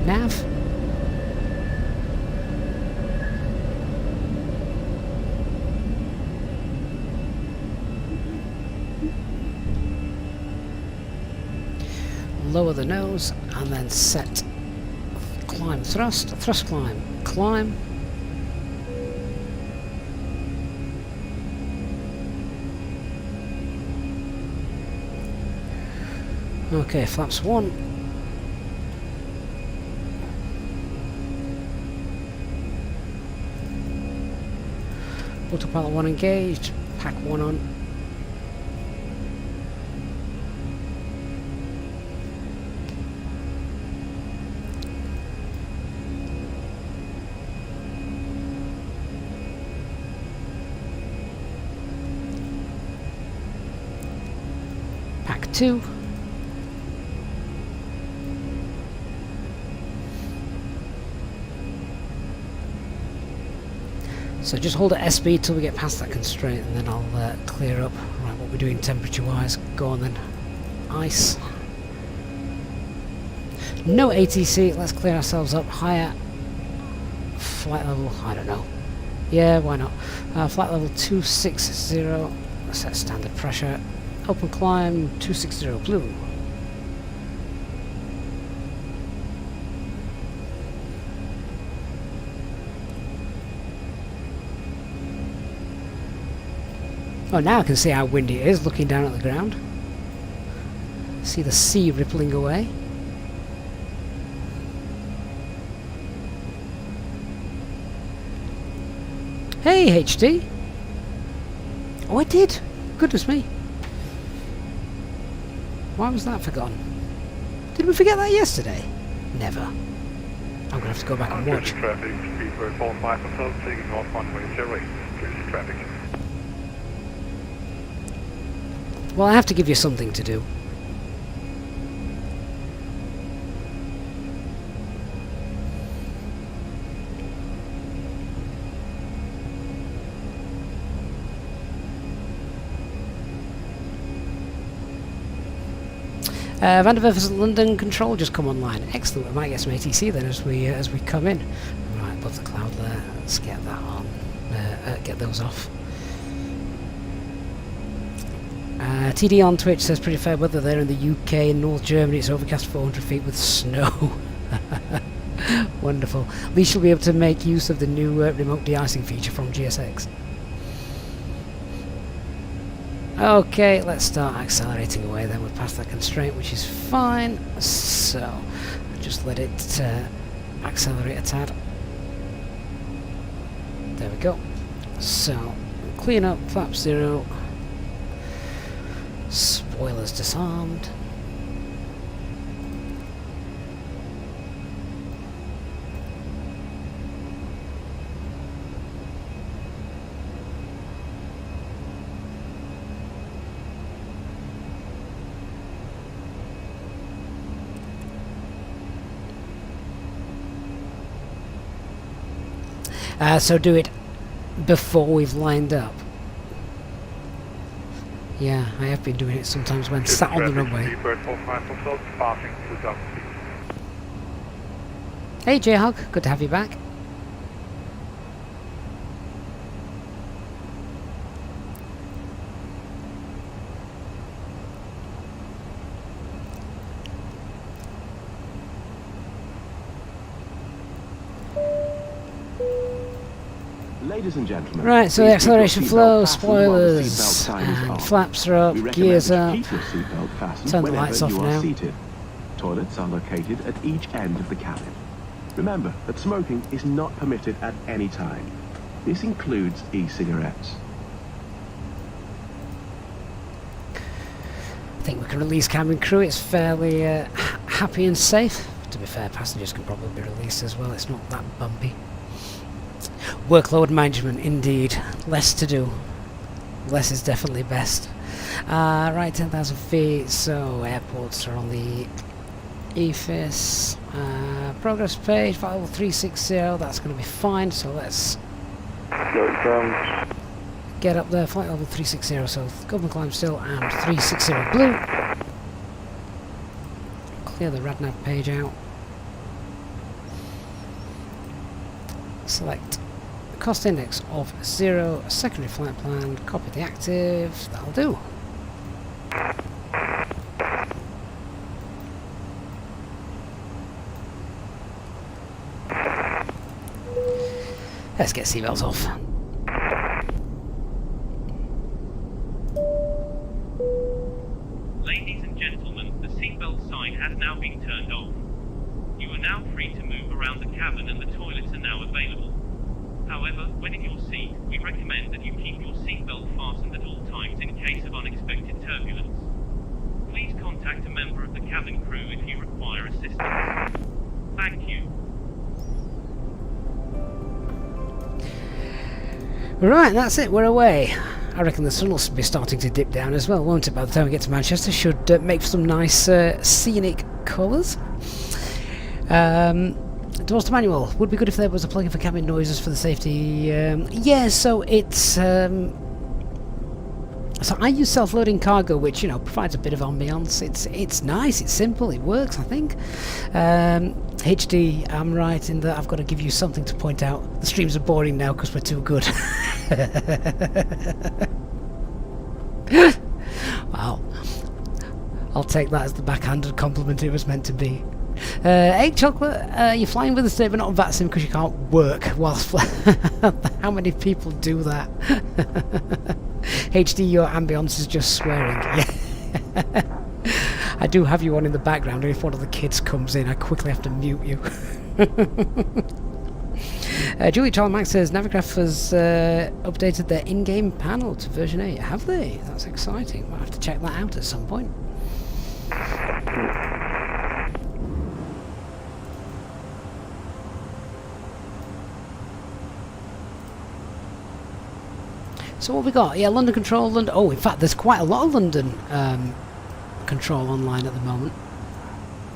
Nav. Lower the nose and then set. Climb thrust. Thrust climb. Climb. Okay, flaps 1. Autopilot 1 engaged, pack 1 on. Pack 2. So just hold at SB till we get past that constraint, and then I'll clear up. Right, what we're doing temperature-wise. Go on then. Ice. No ATC. Let's clear ourselves up higher. Flight level. I don't know. Yeah, why not? Flight level 260. Set standard pressure. Open climb 260 blue. Oh, now I can see how windy it is looking down at the ground. See the sea rippling away. Hey, HD! Oh, I did! Goodness me. Why was that forgotten? Did we forget that yesterday? Never. I'm going to have to go back and watch. Traffic speed 45 Hotel, taking off runway 08. Jersey traffic. Well, I have to give you something to do. Van der Werf London control just come online. Excellent. We might get some ATC then as we come in. Right above the cloud there. Let's get that on. Get those off. TD on Twitch says pretty fair weather there in the UK. In North Germany it's overcast 400 feet with snow. Wonderful. At least you'll be able to make use of the new remote de-icing feature from GSX. Okay, let's start accelerating away then. We're past that constraint, which is fine. So, just let it accelerate a tad. There we go. So, clean up, flap 0. Spoilers disarmed. So do it before we've lined up. Yeah, I have been doing it sometimes when sat on the runway. Hey Jayhawk, good to have you back. Ladies and gentlemen. Right, so the please keep your acceleration seatbelt flow, fastened while the spoilers, seatbelt sign is and on. flaps are up, We recommend gears that up. you keep your seatbelt fastened Turn the whenever lights off you now. are seated. Toilets are located at each end of the cabin. Remember that smoking is not permitted at any time. This includes e-cigarettes. I think we can release cabin crew, it's fairly happy and safe. To be fair, passengers can probably be released as well, it's not that bumpy. Workload management, indeed. Less to do. Less is definitely best. Right, 10,000 feet, so airports are on the EFIS. Progress page, flight level 360, that's going to be fine, so let's get up there. Flight level 360, so government climb still, and 360 blue. Clear the RadNav page out. Select cost index of 0, secondary flight plan, copy the active, that'll do. Let's get seatbelts off. Ladies and gentlemen, the seatbelt sign has now been turned off. You are now free to move around the cabin and the toilets are now available. However, when in your seat, we recommend that you keep your seatbelt fastened at all times in case of unexpected turbulence. Please contact a member of the cabin crew if you require assistance. Thank you. Right, that's it, we're away. I reckon the sun will be starting to dip down as well, won't it, by the time we get to Manchester? Should make for some nice scenic colours. Doors to manual. Would be good if there was a plugin for cabin noises for the safety. Yeah, so it's... so I use self-loading cargo, which, you know, provides a bit of ambience. It's nice, it's simple, it works, I think. HD, I'm right in that I've got to give you something to point out. The streams are boring now because we're too good. Wow. I'll take that as the backhanded compliment it was meant to be. Egg chocolate, you're flying with us today but not on VATSIM because you can't work whilst how many people do that? HD, your ambience is just swearing. Yeah. I do have you on in the background, and if one of the kids comes in I quickly have to mute you. Julie Charles Max says Navigraph has updated their in-game panel to version 8. Have they? That's exciting. Might have to check that out at some point. So what we got? Yeah, London Control, London... Oh, in fact, there's quite a lot of London Control online at the moment.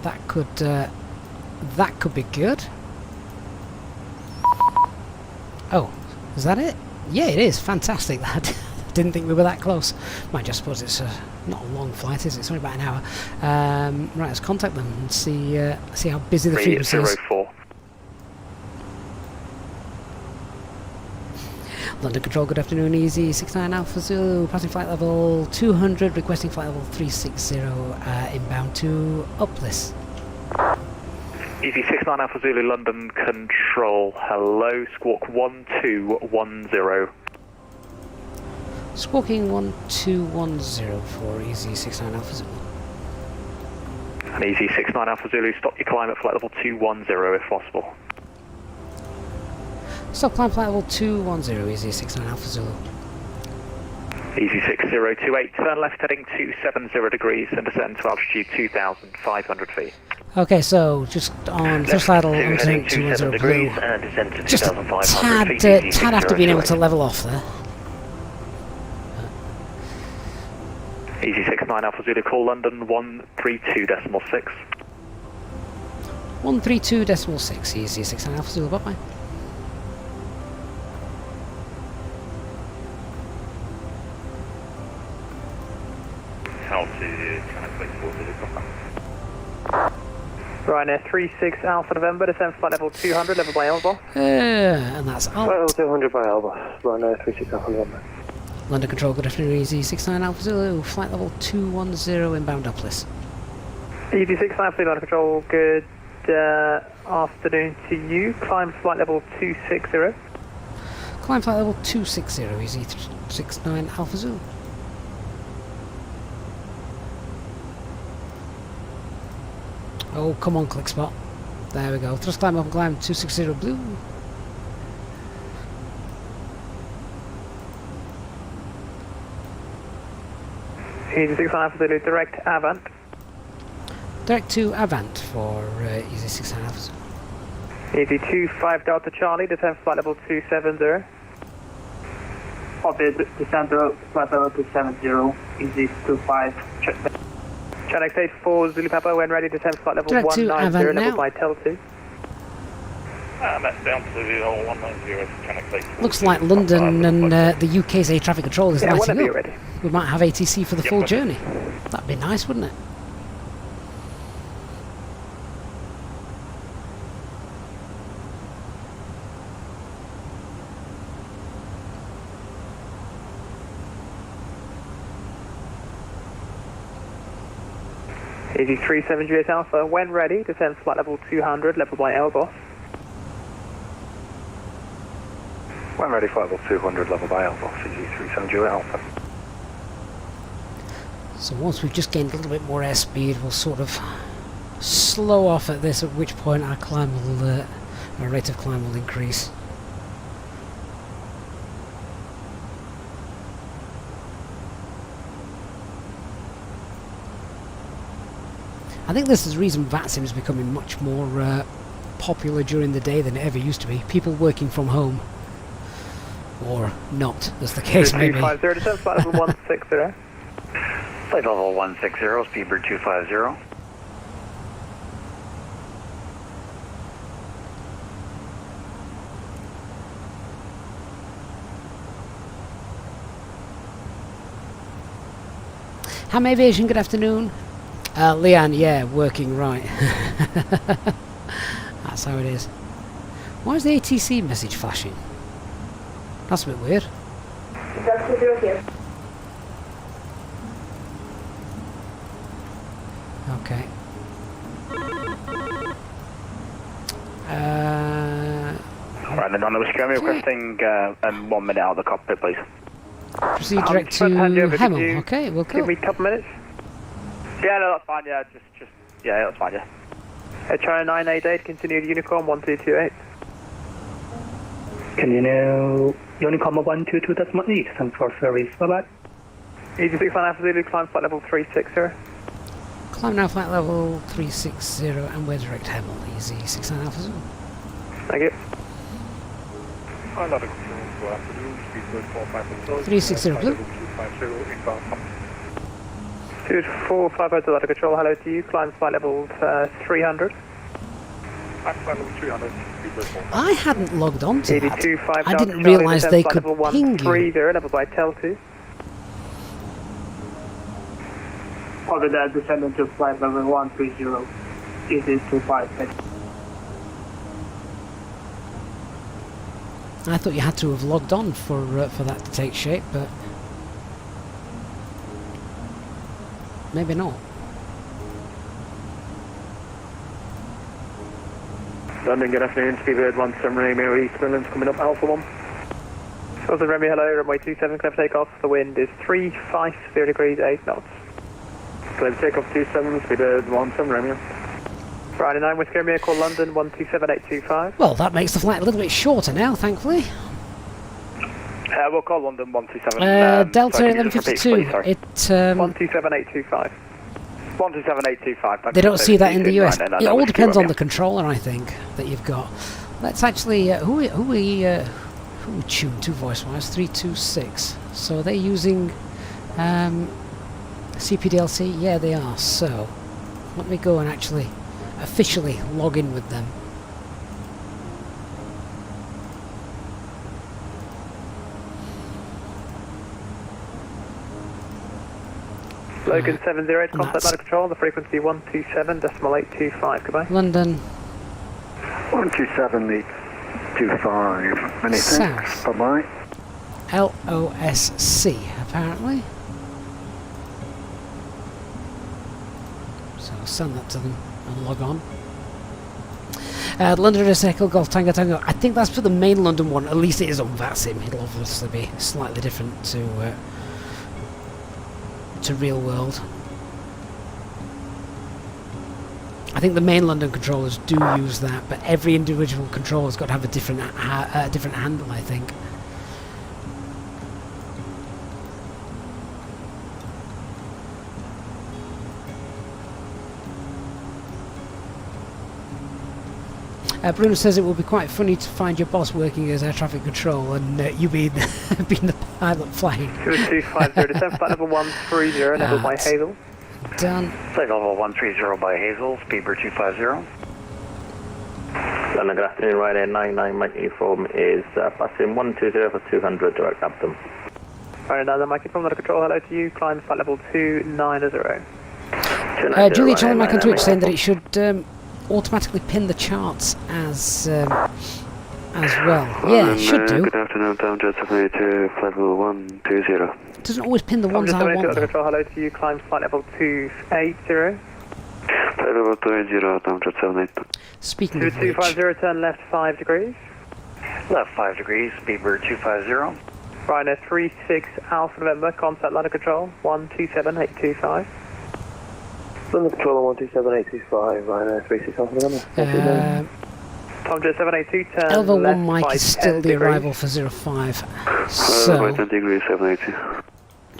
That could be good. Oh, is that it? Yeah, it is. Fantastic. That didn't think we were that close. Mind you, I suppose it's not a long flight, is it? It's only about an hour. Right, let's contact them and see how busy the frequency is. 304. London Control, good afternoon, Easy 69 Alpha Zulu, passing flight level 200, requesting flight level 360, inbound to Uplis. Easy 69 Alpha Zulu, London Control, hello, squawk 1210. Squawking 1210 for Easy 69 Alpha Zulu. And Easy 69 Alpha Zulu, stop your climb at flight level 210 if possible. Stop climb flight level 210, easy 69 Alpha Zulu. Easy 6028, turn left heading 270 degrees and descend to altitude 2,500 feet. Okay, so just on thrust idle, I'm turning 210 blue. And descend to Just a 2,500 tad, feet. tad after being able to level off there. Easy 69 Alpha Zulu, call London 132.6. 132.6, easy 69 Alpha Zulu, bye-bye. Altitude, translate 40, Ryanair 36 Alpha November, descend flight level 200, level by Elba. And that's all. Level 200 by Elba, Ryanair 36 Alpha November. London Control, good afternoon, easy 69 Alpha Zulu, flight level 210, inbound Douglas. Easy 69 Alpha London Control, good afternoon to you. Climb flight level 260. Climb flight level 260, easy 69 Alpha Zulu. Oh, come on, click spot. There we go. Thrust climb up and climb 260 blue. Easy 69 Alpha Zulu, direct Avant. Direct to Avant for easy 69 Alpha Zulu. Easy 25 Delta Charlie, descend flight level 270. Copy, descend to flight level 270, easy 25, check back. Channel 84 Zulu Papa, when ready, descend flight level Direct to 190, Avant level now. by Tel2. And that's down to the 190, translate 40. Looks like London and the UK's air traffic control is Yeah, lighting whenever you're up. ready. We might have ATC for the full journey. That'd be nice, wouldn't it? Easy 37 Juliet Alpha, when ready, descend flight level 200, level by Elba. When ready, flight level 200, level by Alpha, Easy 37 Juliet Alpha. So once we've just gained a little bit more airspeed, we'll sort of slow off at this, at which point our climb will, our rate of climb will increase. I think this is the reason VATSIM is becoming much more popular during the day than it ever used to be. People working from home. Or not, as the case may be. 250, descend flight level 160. Flight level 160, Speedbird 250. Ham Aviation, good afternoon. Leanne, yeah, working right. That's how it is. Why is the ATC message flashing? That's a bit weird. Okay. Alright, then on the whiskey, I'm requesting 1 minute out of the cockpit, please. Proceed direct to hand you over, could Hemel. you Okay, we'll Give go. me a couple minutes. Yeah, no, that's fine, yeah, just yeah, that's fine, yeah. China 988, continue to Unicorn 1228. Continue, Unicorn 122.8, thanks for service, bye-bye. Easy 69 Alpha Zulu, climb flight level 360. Climb now flight level 360 and we're direct Hemel. Easy 69 Alpha Zulu. Thank you. London Control, good afternoon, Speedbird 45 360 blue. 250, inbound. 245 Delta Control, hello to you, climb flight level 300. Flight level 300, Speedbird 45. I hadn't logged on to that. 82.5 I didn't Delta Charlie, realise descend they flight could level ping you. 130, level by Tel2. Copy that, descend to flight level 130, easy 25, I thought you had to have logged on for that to take shape, but maybe not. London, good afternoon, Speedbird 17 Romeo East Midlands coming up, Alpha 1. Southern Remy, hello, runway 27, clear for takeoff. The wind is 350 degrees, 8 knots. Clear for takeoff 27, Speedbird 17 Romeo. Friday 9, Whiskey Romeo, call London 127825. Well, that makes the flight a little bit shorter now, thankfully. We'll call London 127. Delta sorry, can you just 1152. repeat, please? Sorry. 127825. 127.825. They don't see that in the US. Right, It all depends on the controller, I think, that you've got. Let's actually, who we tuned to voice-wise? 326. So are they using CPDLC? Yeah, they are. So let me go and actually officially log in with them. Logan 708, contact ladder control, the frequency 127.825, goodbye. London 127.825. Many thanks. South. Bye-bye. LOSC, apparently. So I'll send that to them and log on. London is Echo Golf Tango Tango. I think that's for the main London one. At least it is on VATSIM. It'll obviously be slightly different to real world. I think the main London controllers do use that, but every individual controller's got to have a different handle, I think. Bruno says it will be quite funny to find your boss working as air traffic control and you being the pilot flying. 2250, descent flight level 130, level by Hazel. Done. Flight level 130 by Hazel, speedbird 250. London, good afternoon, Ryanair 99, my uniform is passing 120 for 200, direct Hampton. Alright, now the microphone under control, hello to you, climb flight level 290. Julia Charlie Mike on Twitch saying that it should automatically pin the charts as well. Yeah, it should do. Good afternoon, downjet 782, flight level 120. It doesn't always pin the ones I want. Under control, hello to you, climb flight level 280. Flight level 280, downjet 78. Speaking of which, 2250, turn left 5 degrees. Left 5 degrees, speedbird 250. Ryanair 36 Alpha November, contact ladder control 127825. London control 127.825, Ryanair 36 Alpha November. Tomjet 782, turn Elva left 1 Mike by is still 10 the degrees. arrival for 05. So, 10 degrees, 780.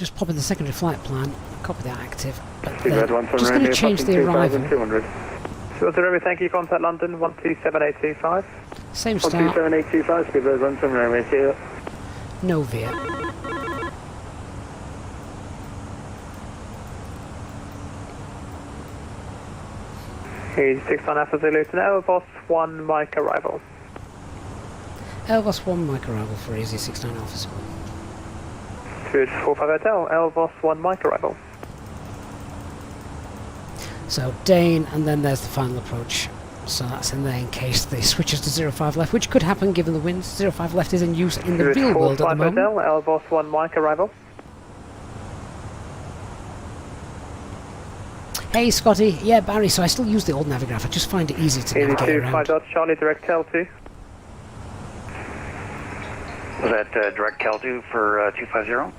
just pop in the secondary flight plan, copy that active. But Speedbird then, 1 just going to change the arrival. 200. 210, thank you, contact London 127825. Same start, 127.825, speedbird 179, no Viet. He's 6 on Alpha Zulu to Elvos 1 Mike arrival. Elvos 1 Mike arrival for Easy 69 Alpha Zulu. 245 Hotel, Elvos 1 Mike arrival. So Dane, and then there's the final approach. So that's in there in case they switches to 05 left, which could happen given the winds. 05 left is in use in the real world at the moment. Hotel, Elvos 1 Mike arrival. Hey Scotty, yeah Barry, so I still use the old Navigraph, I just find it easy to navigate 2 around. 5 Dodge Charlie, direct L2. Was that direct Cal2 for 250?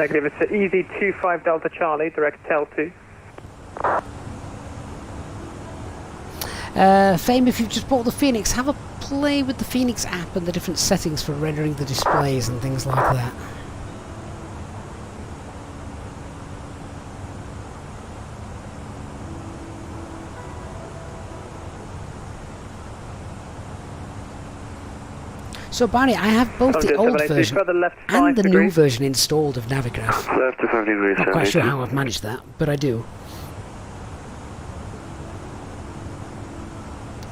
Negative, it's Easy 25 Delta Charlie, direct L2. Fame, if you've just bought the Fenix, have a play with the Fenix app and the different settings for rendering the displays and things like that. So Barney, I have both the old version and the new version installed of Navigraph. Left to 5 degrees, Not quite sure how I've managed that, but I do.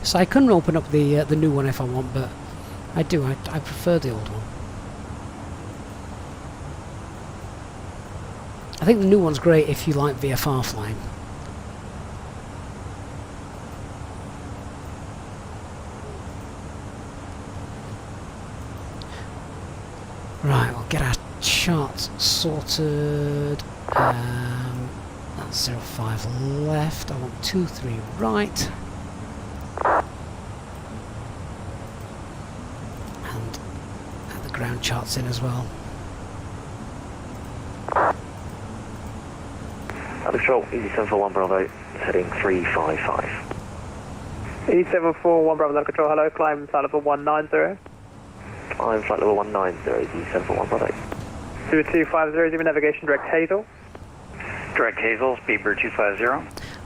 So I couldn't open up the new one if I want, but I do. I prefer the old one. I think the new one's great if you like VFR flying. Right, we'll get our charts sorted. That's 05 left. I want 23 right. And add the ground charts in as well. Control, Easy 741 Bravo, heading 355. E741 Bravo Level Control, hello, climb flight level 190. I'm flight level 190, E741 Bravo. 250, give me navigation, direct Hazel. Direct Hazel, speedbird 250.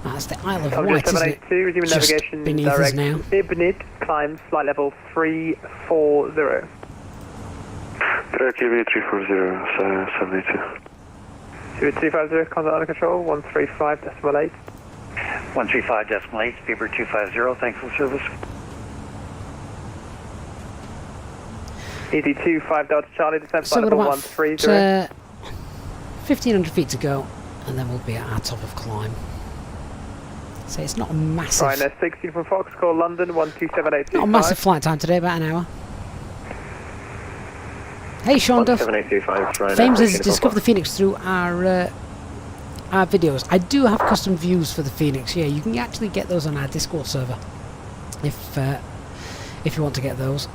That's the Isle of Object Wight, isn't it? 782, resuming Just navigation, beneath us direct now. Ibnid, climb flight level 340. Direct GB 340, 782. 250, contact under control, 135.8. 135.8, speedbird 250, thanks for the service. ED25 Delta Charlie, descent So flight we're level about 130. 1,500 feet to go, and then we'll be at our top of climb. So it's not a massive, Ryanair 16 from Fox, call London 127.825. not a massive flight time today, about an hour. Hey Sean Duff, 17825, Ryanair. Fames has discovered the Phoenix through our videos. I do have custom views for the Phoenix. Yeah, you can actually get those on our Discord server if you want to get those.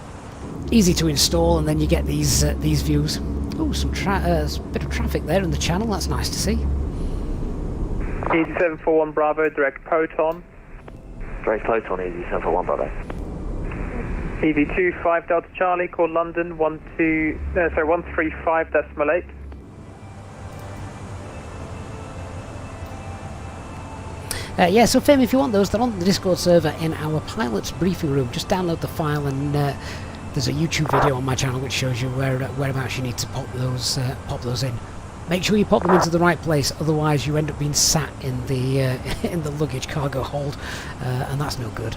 Easy to install, and then you get these views. Oh, some bit of traffic there in the channel. That's nice to see. ED741 Bravo, direct Proton. Direct Proton, ED741 Bravo. ED25 Delta Charlie, call London 135.8. Yeah, so Fame, if you want those, they're on the Discord server in our pilot's briefing room. Just download the file, and there's a YouTube video on my channel which shows you whereabouts you need to pop those in. Make sure you pop them into the right place, otherwise you end up being sat in the in the luggage cargo hold, and that's no good.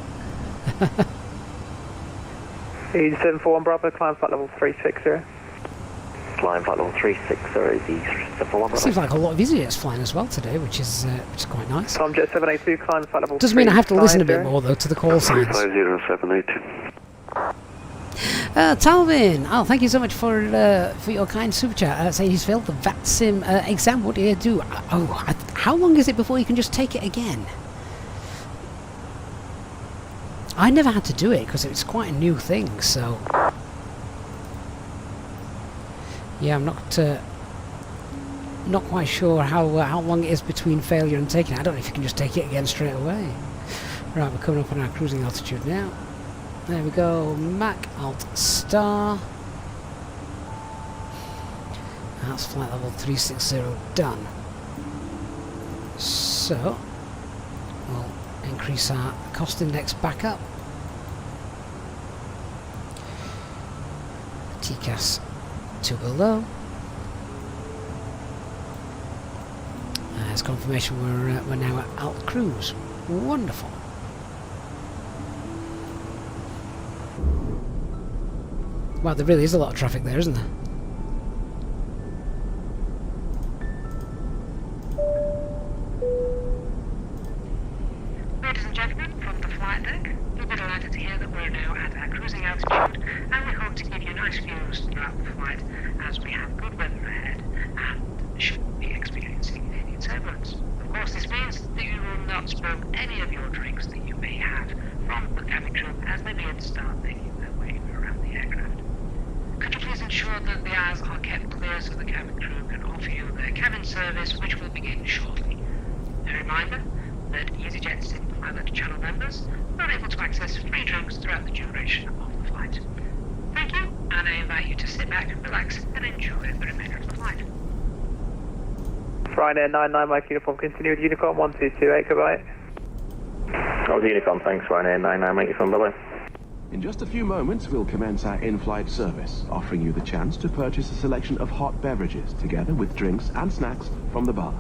ED741 Bravo, climb flight level 360. Climb flight level 360, ED741 Bravo. Seems like a lot of Easyjets flying as well today, which is quite nice. Tomjet 782, climb flight level 350. Does mean I have to listen a bit more though to the call signs. 350, 782. Talvin, oh, thank you so much for your kind super chat. Saying he's failed the VATSIM exam. What do you do? How long is it before you can just take it again? I never had to do it because it's quite a new thing. So yeah, I'm not quite sure how long it is between failure and taking it. I don't know if you can just take it again straight away. Right, we're coming up on our cruising altitude now. There we go, Mac Alt Star. That's flight level 360 done. So we'll increase our cost index back up. TCAS to below. As confirmation, we're now at Alt Cruise. Wonderful. Wow, there really is a lot of traffic there, isn't there? Ladies and gentlemen, from the flight deck, you'll be delighted to hear that we're now at our cruising altitude, and we hope to give you nice views throughout the flight as we have good weather ahead and shouldn't be experiencing any turbulence. Of course, this means that you will not spill any of your drinks that you may have from the cabin crew as they begin to start making their way around the aircraft. Could you please ensure that the aisles are kept clear so the cabin crew can offer you their cabin service, which will begin shortly. A reminder that Easyjet Single Pilot channel members are able to access free drinks throughout the duration of the flight. Thank you, and I invite you to sit back, relax, and enjoy the remainder of the flight. Ryanair 99 Mike Uniform, continue with Unicorn 1228, goodbye. That was Unicorn, thanks, Ryanair 99 Mike Uniform, bye-bye. In just a few moments, we'll commence our in-flight service, offering you the chance to purchase a selection of hot beverages, together with drinks and snacks from the bar.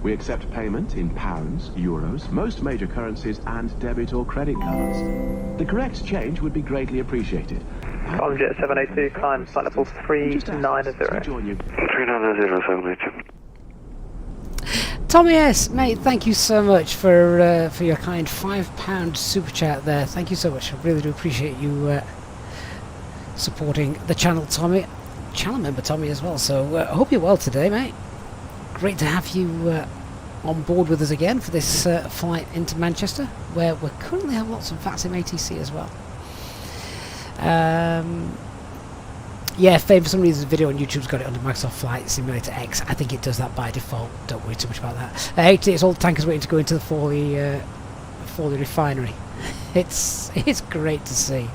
We accept payment in pounds, euros, most major currencies, and debit or credit cards. The correct change would be greatly appreciated. Tomjet 782, climb flight level 390. 390, 782. Tommy S, mate, thank you so much for your kind £5 super chat there. Thank you so much. I really do appreciate you supporting the channel, Tommy. Channel member Tommy as well. So I hope you're well today, mate. Great to have you on board with us again for this flight into Manchester, where we currently have lots of VATSIM ATC as well. Yeah, for some reason the video on YouTube's got it under Microsoft Flight Simulator X. I think it does that by default. Don't worry too much about that. 88 old tankers waiting to go into the Forley refinery. It's great to see.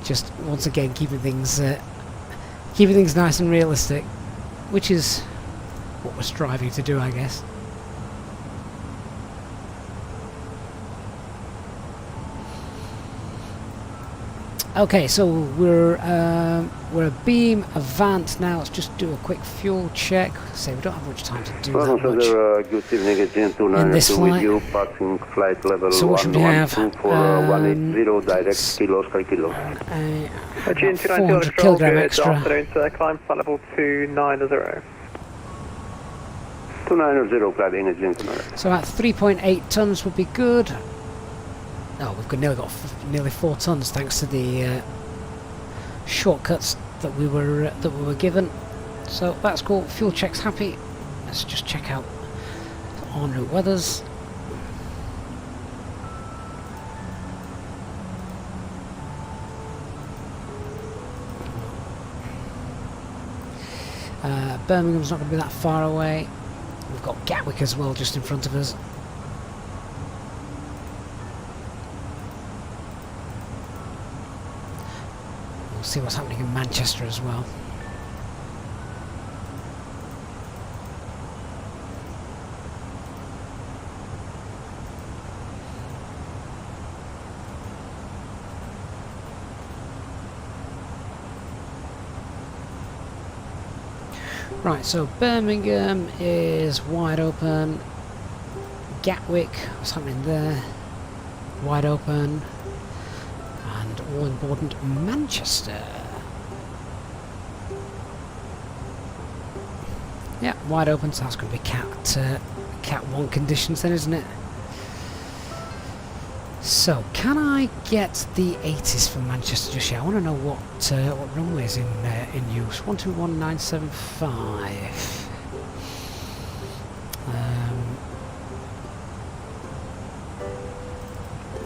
Just once again keeping things nice and realistic, which is what we're striving to do, I guess. Okay, so we're a beam avant now. Let's just do a quick fuel check. Say we don't have much time to do that much good evening, agent 292 in this with flight. you, passing flight level So what should we have? 112 for 180 direct kilo Oscar kilo. Agent 292 400 kilogram extra. Afternoon, climb flight level 290. 290, climb in agent 290. So about 3.8 tons would be good. Oh, we've nearly got nearly 4 tons thanks to the shortcuts that we were given. So that's cool. Fuel check's happy. Let's just check out the en route weathers. Birmingham's not going to be that far away. We've got Gatwick as well just in front of us. See what's happening in Manchester as well. Right, so Birmingham is wide open. Gatwick, what's happening there? Wide open. And all important Manchester. Yeah, wide open, so that's going to be Cat 1 conditions then, isn't it? So, can I get the 80s from Manchester just yet? I want to know what runway is in use. 121975.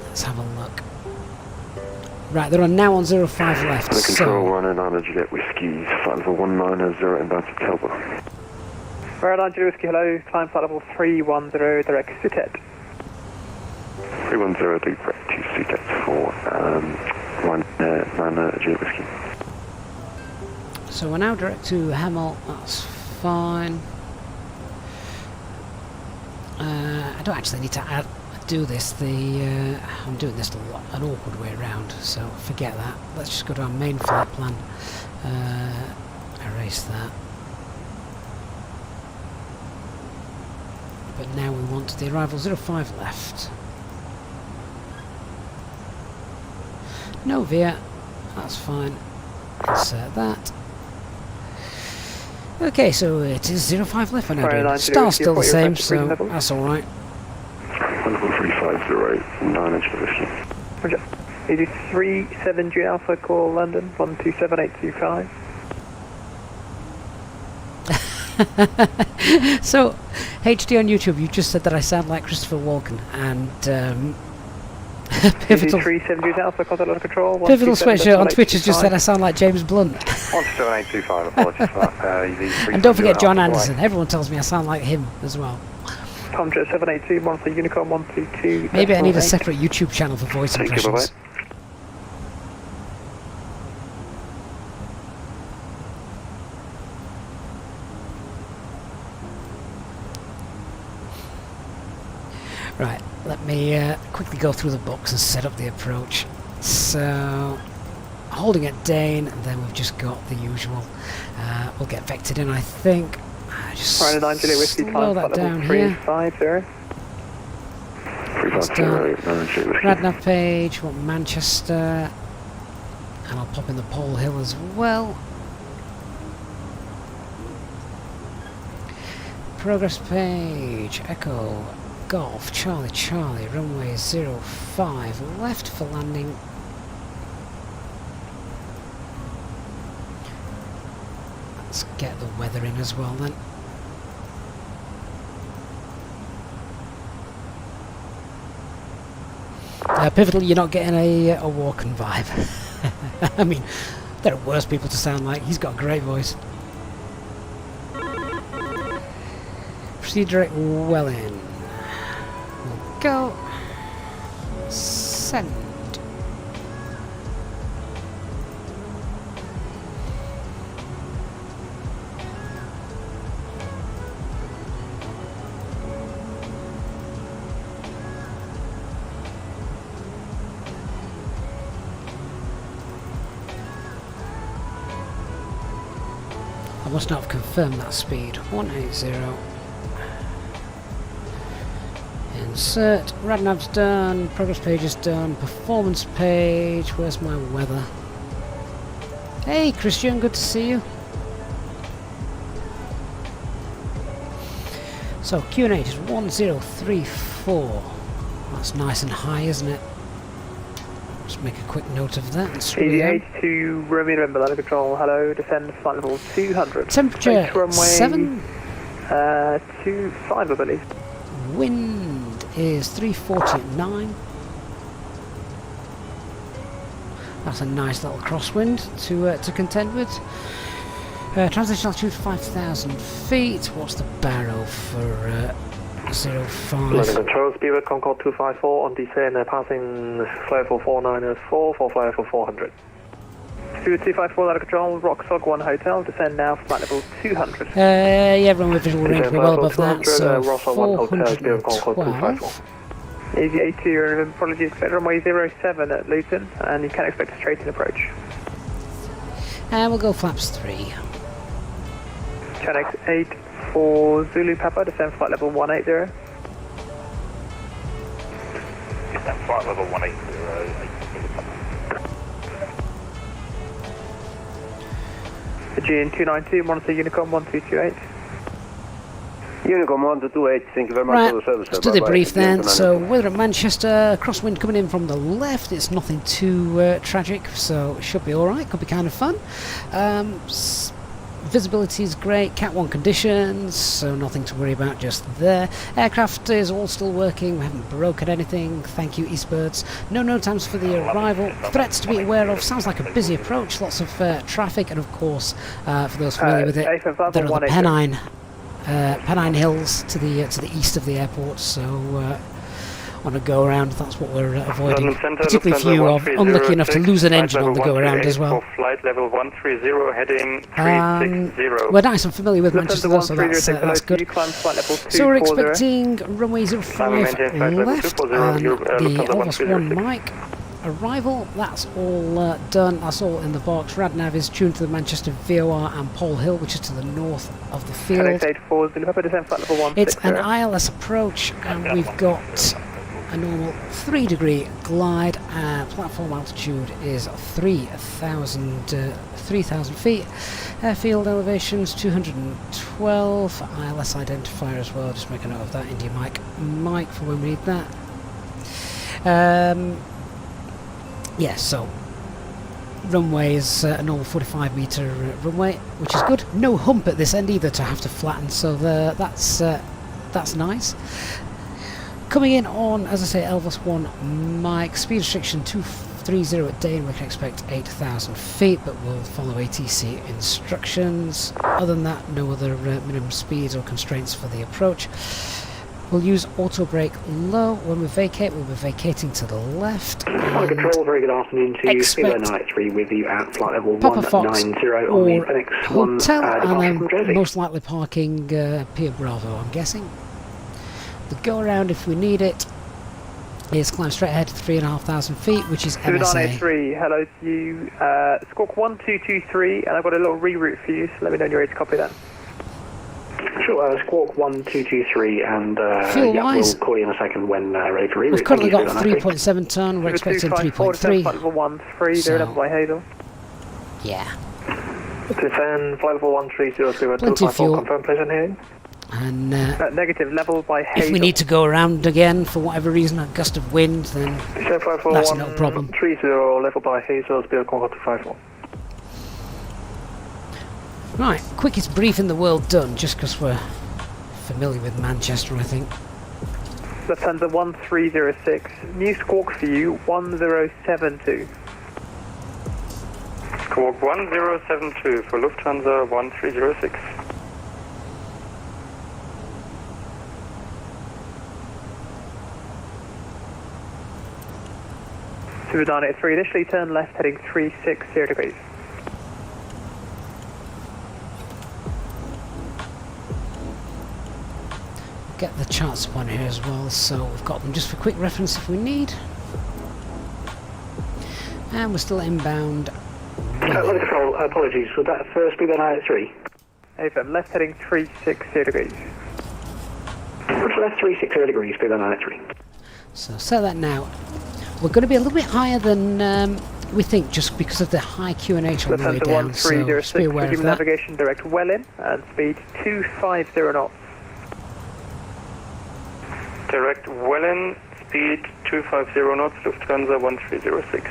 Let's have a look. Right, they're now on 05 left. The control So, 1 and Easyjet whiskies, flight level 190 inbound to Telbo. Maryland Whiskey, hello, climb flight level 310, direct Easyjet. 310, direct to Easyjet for 1 Easyjet whiskey. so we're now direct to Hemel, that's fine. I don't actually need to do this. I'm doing this an awkward way around, so forget that. Let's just go to our main flight plan. Erase that. But now we want the arrival 05 left. No VIA, that's fine. Insert that. Okay, so it is 05 left. I know doing star's still the same, so that's alright. 13508, 9 whiskey. Roger. You do 370 Alpha, call London, 127825. So, HD on YouTube, you just said that I sound like Christopher Walken, and Pivotal Alpha, contact control. Pivotal Switcher on Twitch has just said I sound like James Blunt. 17825, apologies for that. And don't forget John Anderson, everyone tells me I sound like hhim as well. Tomjet 782, 1 for Unicorn 122. Maybe I need a separate YouTube channel for voice impressions. Right, let me quickly go through the books and set up the approach. So, holding at Dane, and then we've just got the usual. We'll get vectored in, I think. Just slow that down here. 350. That's done. Radnav page, want Manchester, and I'll pop in the Pole Hill as well. Progress page, Echo, Golf, Charlie, Charlie, runway 05, left for landing. Let's get the weather in as well then. Pivotal, you're not getting a Walken vibe. I mean, there are worse people to sound like. He's got a great voice. Proceed direct well in. We'll go. descend. I must not have confirmed that speed. 180. Insert. Radnav's done. Progress page is done. Performance page. Where's my weather? Hey Christian, good to see you. So Q&A is 1034. That's nice and high, isn't it? Just make a quick note of that. Easyjet to Romeo November, line of control. Hello, descend flight level 200. Temperature runway 7. 25, I believe. Wind is 340 at 9. That's a nice little crosswind to contend with. Transition altitude 5,000 feet. What's the barrow for 05? Line of control, Spirit Concord 254 on descent, passing flight level 494 for flight level 400. Spirit 254, line of control, Rockfog 1 Hotel, descend now, flight level 200. Yeah, everyone with visual range, we're well above that, so Rosso 1 Hotel, Spirit Concord 254. Easyjet to your apologies, expect runway 07 at Luton, and you can expect a straight-in approach. And we'll go flaps 3. Channel 8 for Zulu Papa, descend flight level 180. Descend flight level 180. Aegean 292, monitor Unicom 1228. Unicom 1228, thank you very much Right, for the service. let's do the brief then. So weather at Manchester, crosswind coming in from the left. It's nothing too tragic, so it should be alright, could be kind of fun. Visibility is great, Cat 1 conditions, so nothing to worry about just there. Aircraft is all still working, we haven't broken anything, thank you Eastbirds. No known times for the arrival. Threats to be aware of, sounds like a busy approach, lots of traffic, and of course, for those familiar with it, there are the Pennine Hills to the east of the airport, so on a go around, that's what we're avoiding. Particularly if you are unlucky enough to lose an engine on the go around as well. Flight level 130 heading 360. We're nice and familiar with Manchester, though, so that's good. So we're expecting runway 05 left, and the Elvis 1 Mike arrival. That's all done, that's all in the box. Radnav is tuned to the Manchester VOR and Pole Hill, which is to the north of the field. It's an ILS approach, and we've got a normal 3-degree glide. Platform altitude is 3,000 feet. Airfield elevations 212. ILS identifier as well. Just make a note of that. India Mike for when we need that. Yeah, so runway is a normal 45-meter runway, which is good. No hump at this end either to have to flatten, so that's nice. Coming in on, as I say, Elvis 1 Mike, speed restriction 230 at day, and we can expect 8,000 feet, but we'll follow ATC instructions. Other than that, no other minimum speeds or constraints for the approach. We'll use auto brake low. When we vacate, we'll be vacating to the left. Control, very good afternoon to you. Kilo 93 with you at flight level 190 on the Fenix Hotel, and then Jersey. most likely parking Pier Bravo, I'm guessing. The go around, if we need it, is climb straight ahead to 3,500 feet, which is MSA. 3, hello to you. Squawk 1223, and I've got a little reroute for you, so let me know when you're ready to copy that. Sure, Squawk 1223, and Fuel-wise, we'll call you in a second when ready for reroute. we've currently got 3.7 tonne, we're expecting 3.3. Flight level 13, they're level by Hazel. Yeah. Descend, flight level 130, Plenty of fuel. Confirm, please, on hearing. And negative, level by Hazel. if we need to go around again for whatever reason, a gust of wind, then that's no problem. 30, level by Hazel, Spirit Concord 254. Right, quickest brief in the world done, just because we're familiar with Manchester, I think. Lufthansa 1306, new squawk for you, 1072. Squawk 1072 for Lufthansa 1306. Super 983, initially turn left heading 360 degrees. Get the charts up on here as well, so we've got them just for quick reference if we need. And we're still inbound. Weather control, apologies, was that first speed 983? AFM, left heading 360 degrees. Left 360 degrees, speed 983. So set that now. We're going to be a little bit higher than we think, just because of the high QNH on the way down, so just be aware of that. Navigation direct well in, and speed 250 knots. Direct well in, speed 250 knots, Lufthansa 1306.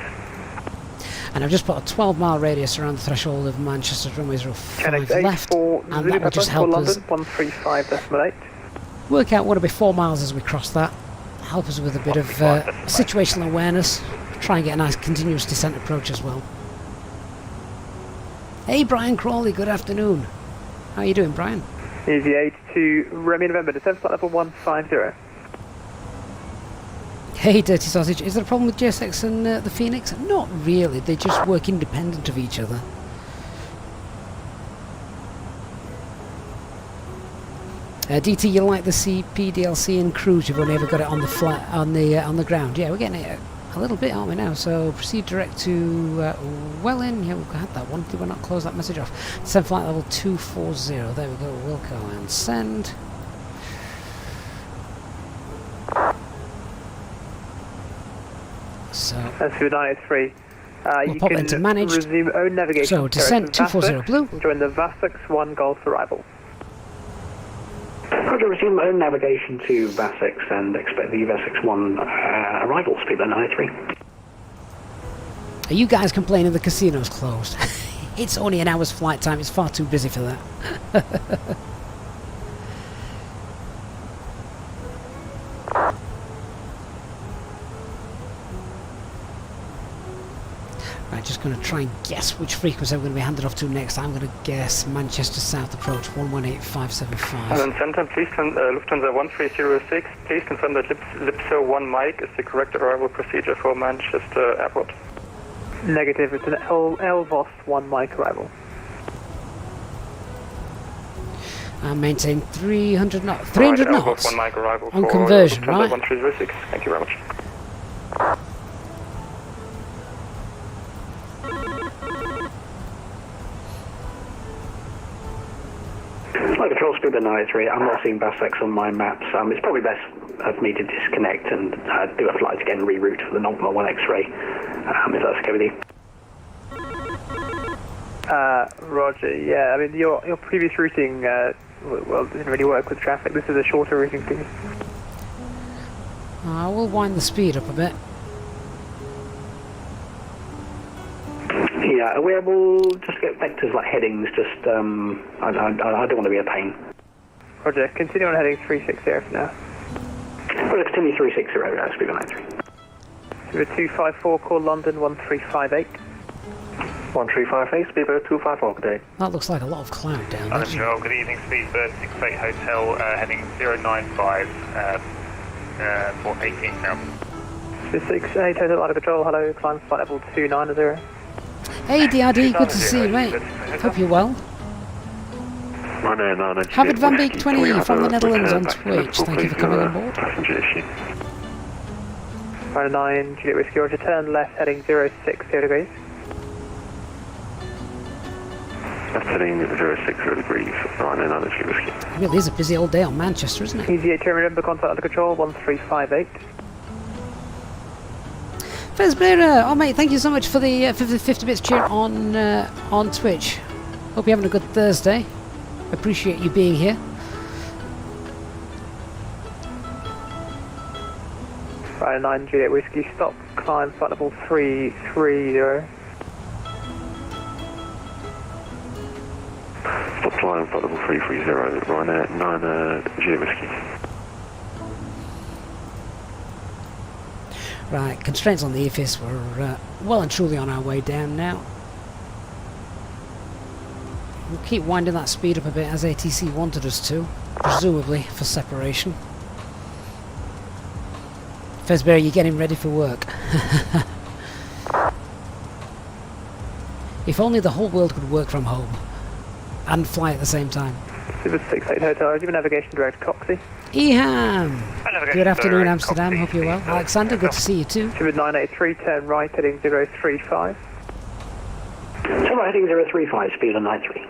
And I've just put a 12-mile radius around the threshold of Manchester runway 05 left, for and that will just help us London, 135.8. work out what will be 4 miles as we cross that. Help us with a bit of situational awareness. Try and get a nice continuous descent approach as well. Hey Brian Crawley, good afternoon. How are you doing, Brian? Easyjet to Romeo November, descent flight level 150. Hey Dirty Sausage, is there a problem with JSX and the Phoenix? Not really, they just work independent of each other. DT, you like the CP, DLC and cruise, you've only ever got it on the flat, on the ground. Yeah, we're getting it a little bit, aren't we now? So proceed direct to Welling. Yeah, we've had that one. Did we not close that message off? Send flight level 240. There we go. We'll go and send. So That's 93. we'll You pop can into managed. resume own navigation. So descent 240 blue. Join the VATSIM 1 Golf arrival. Roger, resume own navigation to VASX and expect the VASX 1 arrival, speed 983. Are you guys complaining the casino's closed? It's only an hour's flight time, it's far too busy for that. Right, just going to try and guess which frequency I'm going to be handed off to next. I'm going to guess Manchester South approach 118575. And center, please, Lufthansa 1306, please confirm that Lipso 1 Mike is the correct arrival procedure for Manchester Airport. Negative, it's an LVOS 1 Mike arrival. And maintain 300 knots. 300 right, knots 1 Mike arrival on for conversion, Lufthansa right? 1306. Thank you very much. Flight control, speed 983. I'm not seeing VASX on my maps. It's probably best of me to disconnect and do a flight again, reroute for the Nogma 1 X-ray, if that's okay with you. Roger, yeah, I mean, your previous routing, well, didn't really work with traffic. This is a shorter routing for you. We'll wind the speed up a bit. Yeah, are we able just to get vectors like headings? Just, I don't want to be a pain. Roger, continue on heading 360 for now. Well, continue 360, speed 983. Speedbird 254, call London 1358. 1358, Speedbird 254, good day. That looks like a lot of cloud down there. Joel, good evening, Speedbird 68 Hotel, heading 095 for 18,000. 68 Hotel out of control, hello, climb flight level 290. Hey DRD, good to see you, mate. Hope you're well. Harvard Van Beek 20 from the Netherlands on Twitch. Thank you for coming on board. Runway 9, Juliet Whiskey, Roger, turn left heading 060 degrees. Left heading 060 degrees, runway 9, Juliet Whiskey. It really is a busy old day on Manchester, isn't it? Easyjet to remember, contact under control 1358. Fezbera, oh mate, thank you so much for the 50 bits cheer on Twitch. Hope you're having a good Thursday. Appreciate you being here. Runway 9, Juliet Whiskey, stop, climb flight level 330. Stop flying flight level 330, runway 9, Juliet Whiskey. Right, constraints on the EFIS. We're well and truly on our way down now. We'll keep winding that speed up a bit as ATC wanted us to, presumably for separation. Fezberry, you're getting ready for work. If only the whole world could work from home and fly at the same time. Super 68 Hotel, give navigation direct Coxie. Eham! Good afternoon, Amsterdam. Hope you're well. Coxie. Alexander, good to see you too. Super 983, turn right, heading 035. So right, heading 035, speed on 93.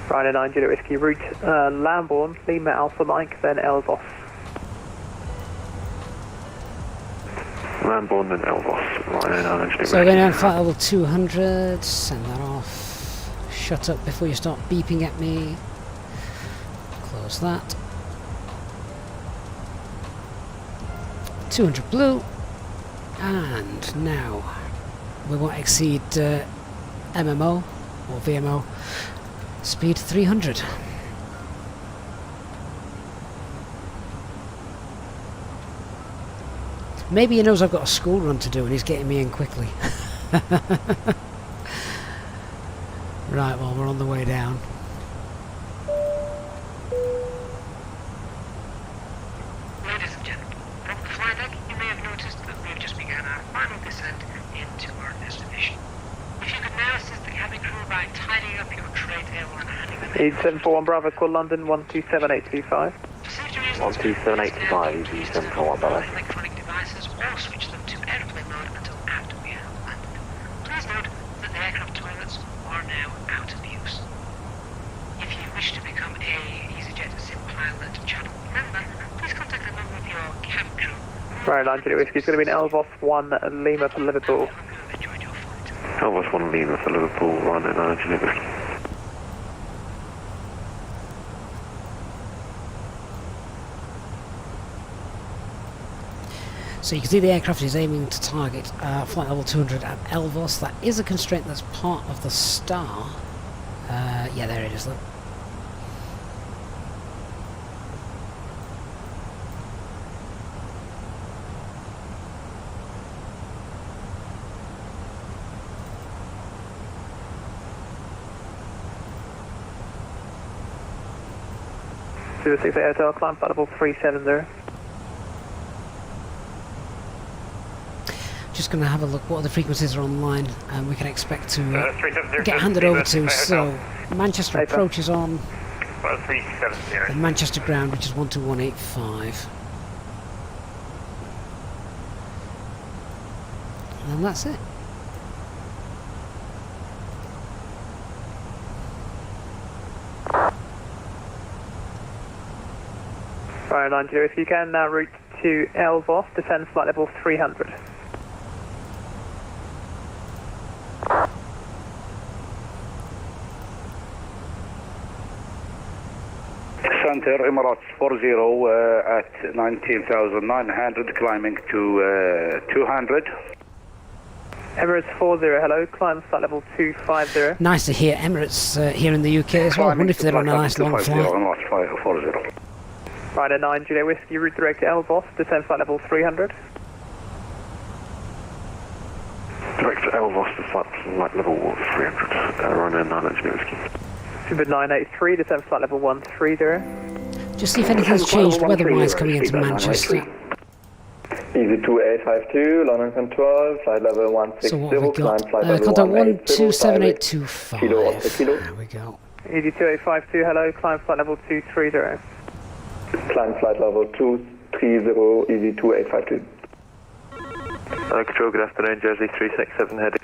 Ryanair 9 Juliet Whiskey, route Lambourne, Lima Alpha Mike, then Elvos. Lambourne and Elvos. Ryanair 9 Juliet So we're going down flight level 200, send that off. Shut up before you start beeping at me. Close that. 200 blue. And now we won't exceed MMO or VMO. Speed 300. Maybe he knows I've got a school run to do and he's getting me in quickly. Right, well, we're on the way down. Ladies and gentlemen, from the flight deck, you may have noticed that we have just begun our final descent into our destination. If you could now assist the cabin crew by tidying up your tray table and handing them in. 741 Bravo, call London 127825. For safety reasons, 12785, easy 741 Bravo. electronic devices or switch them to airplane mode until after we have landed. Please note that the aircraft toilets are now out of use. If you wish to become a Easyjet Sim Pilot channel member, please contact a member of your cabin crew. Ryanair 9 Juliet Whiskey, it's going to be an Elvos 1 Lima for Liverpool. Enjoyed your flight. Elvos 1 Lima for Liverpool, Ryanair 9 Juliet Whiskey. So you can see the aircraft is aiming to target flight level 200 at Elvos. That is a constraint that's part of the star. Yeah, there it is, look. Super 68 Hotel, climb flight level 370. Just going to have a look what other frequencies are online and we can expect to 370 get handed over to. Hotel. So Manchester approach is on, 370. and Manchester ground, which is 12185. And that's it. Ryanair 9 Juliet Whiskey, you can now route to Elvos, descend flight level 300. Center Emirates 40 at 19,900, climbing to 200. Emirates 40, hello, climb flight level 250. Nice to hear Emirates here in the UK as well. I wonder if they're on a nice long flight. Ryanair 9 Juliet Whiskey, route direct to Elvos, descend flight level 300. Direct to Elvos to flight level 300, Ryanair 9 Juliet Whiskey. Super 983, descend flight level 130. Just see if anything's changed weather-wise coming into Manchester. Easy 2852, London Control, flight level 160, So what have we got? climb flight level Contact 127825. 127825. Kilo Oscar Kilo. There we go. Easy 2852, hello, climb flight level 230. Climb flight level 230, easy 2852. Control, good afternoon, Jersey 367 heading.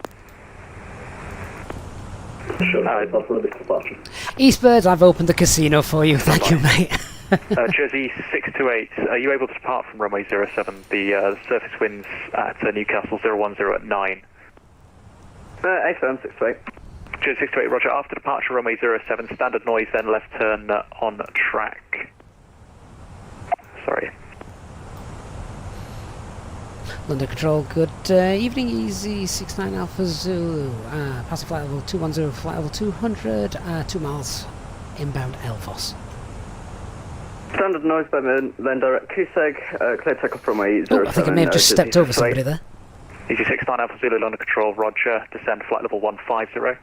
Eastbirds, I've opened the casino for you. Thank you, mate. Jersey 628, are you able to depart from runway 07? The surface winds at Newcastle 010 at 9. A-firm 628. Jersey 628, roger. After departure runway 07, standard noise, then left turn on track. Sorry. London Control, good evening, Easy 69 Alpha Zulu. Passing flight level 210, flight level 200, 2 miles inbound Elvos. Standard noise by then direct Kuseg, clear takeoff from runway 07. Oh, I think I may have just stepped over somebody there. Easy 69 Alpha Zulu, London Control, roger. Descend flight level 150.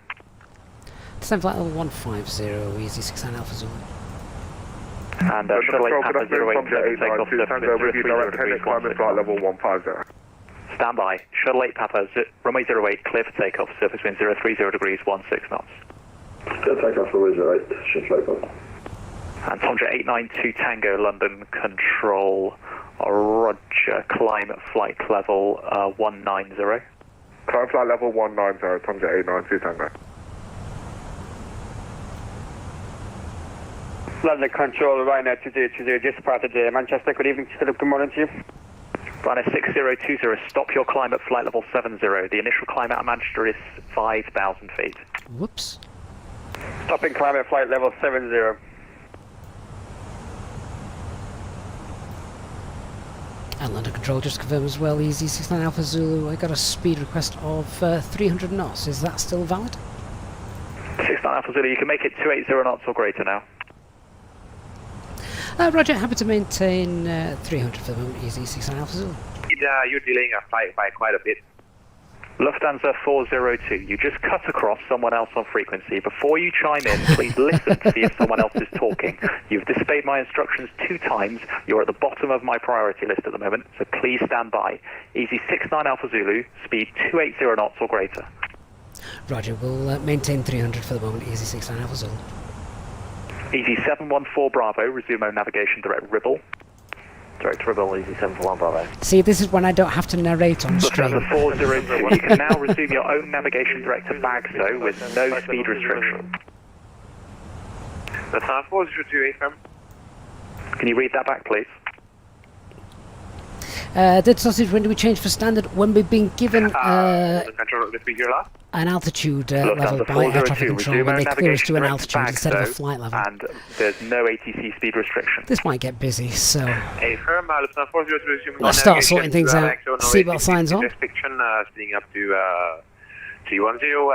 Descend flight level 150, Easy 69 Alpha Zulu. And shuttle 8 Papa 08 clear for takeoff, surface wind 030 degrees, climbing flight level 150. Stand by. Shuttle 8 Papa, runway 08 clear for takeoff, surface wind 030 degrees, 16 knots. Good takeoff for runway 08, shift local. And Tundra 892 Tango, London Control, roger, climb at flight level 190. Climb flight level 190, Tundra 892 Tango. London Control, Ryanair 2020, just departed Manchester. Good evening, good morning to you. Ryanair 6020, stop your climb at flight level 70. The initial climb out of Manchester is 5,000 feet. Whoops. Stopping climb at flight level 70. And London Control just confirmed as well, Easy 69 Alpha Zulu, I got a speed request of 300 knots. Is that still valid? 69 Alpha Zulu, you can make it 280 knots or greater now. Roger, happy to maintain 300 for the moment, Easy 69 Alpha Zulu. You're delaying a flight by quite a bit. Lufthansa 402, you just cut across someone else on frequency. Before you chime in, please listen to see if someone else is talking. You've disobeyed my instructions 2 times. You're at the bottom of my priority list at the moment, so please stand by. Easy 69 Alpha Zulu, speed 280 knots or greater. Roger, we'll maintain 300 for the moment, Easy 69 Alpha Zulu. Easy 714 Bravo, resume our navigation direct Ribble. Direct Ribble, Easy 741 Bravo. See, this is when I don't have to narrate on stream. Lufthansa 402, you can now resume your own navigation direct to Bagso with no speed restriction. Lufthansa 402, affirm. Can you read that back, please? Dead sausage, when do we change for standard? When we've been given an altitude level by air traffic control, when they clear us to an altitude instead of a flight level. And there's no ATC speed restriction. This might get busy, so Lufthansa 402 resume let's start sorting things out. Seatbelt signs on. Restriction speeding up to 310,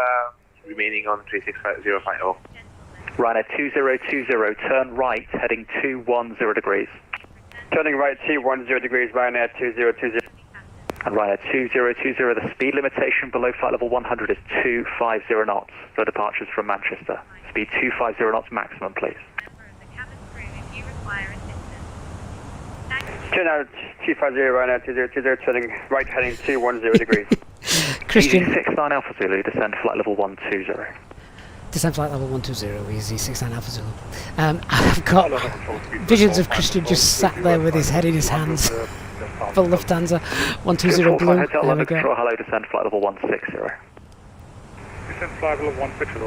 remaining on 36050. Ryanair 2020, turn right, heading 210 degrees. Turning right 210 degrees, Ryanair 2020. And Ryanair 2020, the speed limitation below flight level 100 is 250 knots for departures from Manchester. Speed 250 knots maximum, please. Turn out 250, Ryanair 2020, turning right heading 210 degrees. Christian. Easy 69 Alpha Zulu, descend flight level 120. Descend flight level 120, Easy 69 Alpha Zulu. I've got visions of Christian just sat there with his head in his hands. For Lufthansa 120 blue. Hotel There we go. Control, hello, descend flight level 160. Descend flight level 160,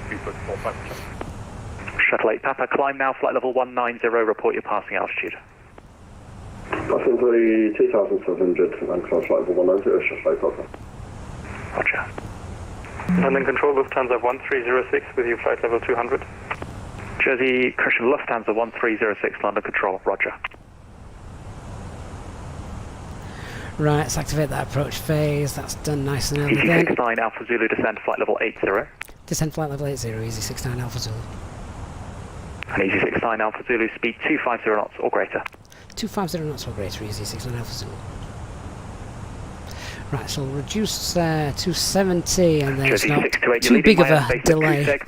people 45%. Shuttle 8 Papa, climb now, flight level 190, report your passing altitude. Passing 2700 and climb flight level 190, shift 8 Papa. Roger. London Control, Lufthansa 1306 with you, flight level 200. Jersey Christian, Lufthansa 1306, London Control, roger. Right, let's activate that approach phase. That's done nice and early Easy then. 69 Alpha Zulu, descend flight level 80. Descend flight level 80, Easy 69 Alpha Zulu. And Easy 69 Alpha Zulu, speed 250 knots or greater. 250 knots or greater, Easy 69 Alpha Zulu. Right, so we'll reduce to 70 and then it's not too big of a delay to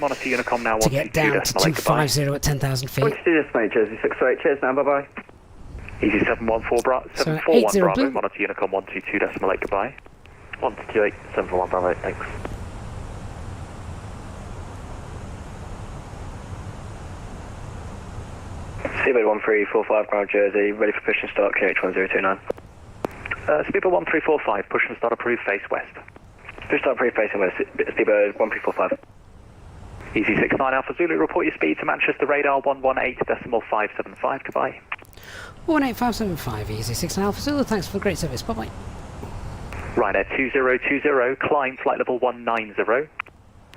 get down to 250 at 10,000 feet. 22 decimal, Jersey 628, cheers now, bye-bye. Easy 714 Bravo, 741 Bravo, monitor Unicom 122.8, goodbye. 128, 741 Bravo, thanks. Speedbird 1345, Ground Jersey, ready for push and start, QH1029. Speedbird 1345, push and start approved, face west. Push start approved, facing west, Speedbird 1345. Easy 69 Alpha Zulu, report your speed to Manchester radar 118.575, goodbye. 18575, Easy 69 Alpha Zulu, thanks for the great service, bye-bye. Ryanair 2020, climb flight level 190.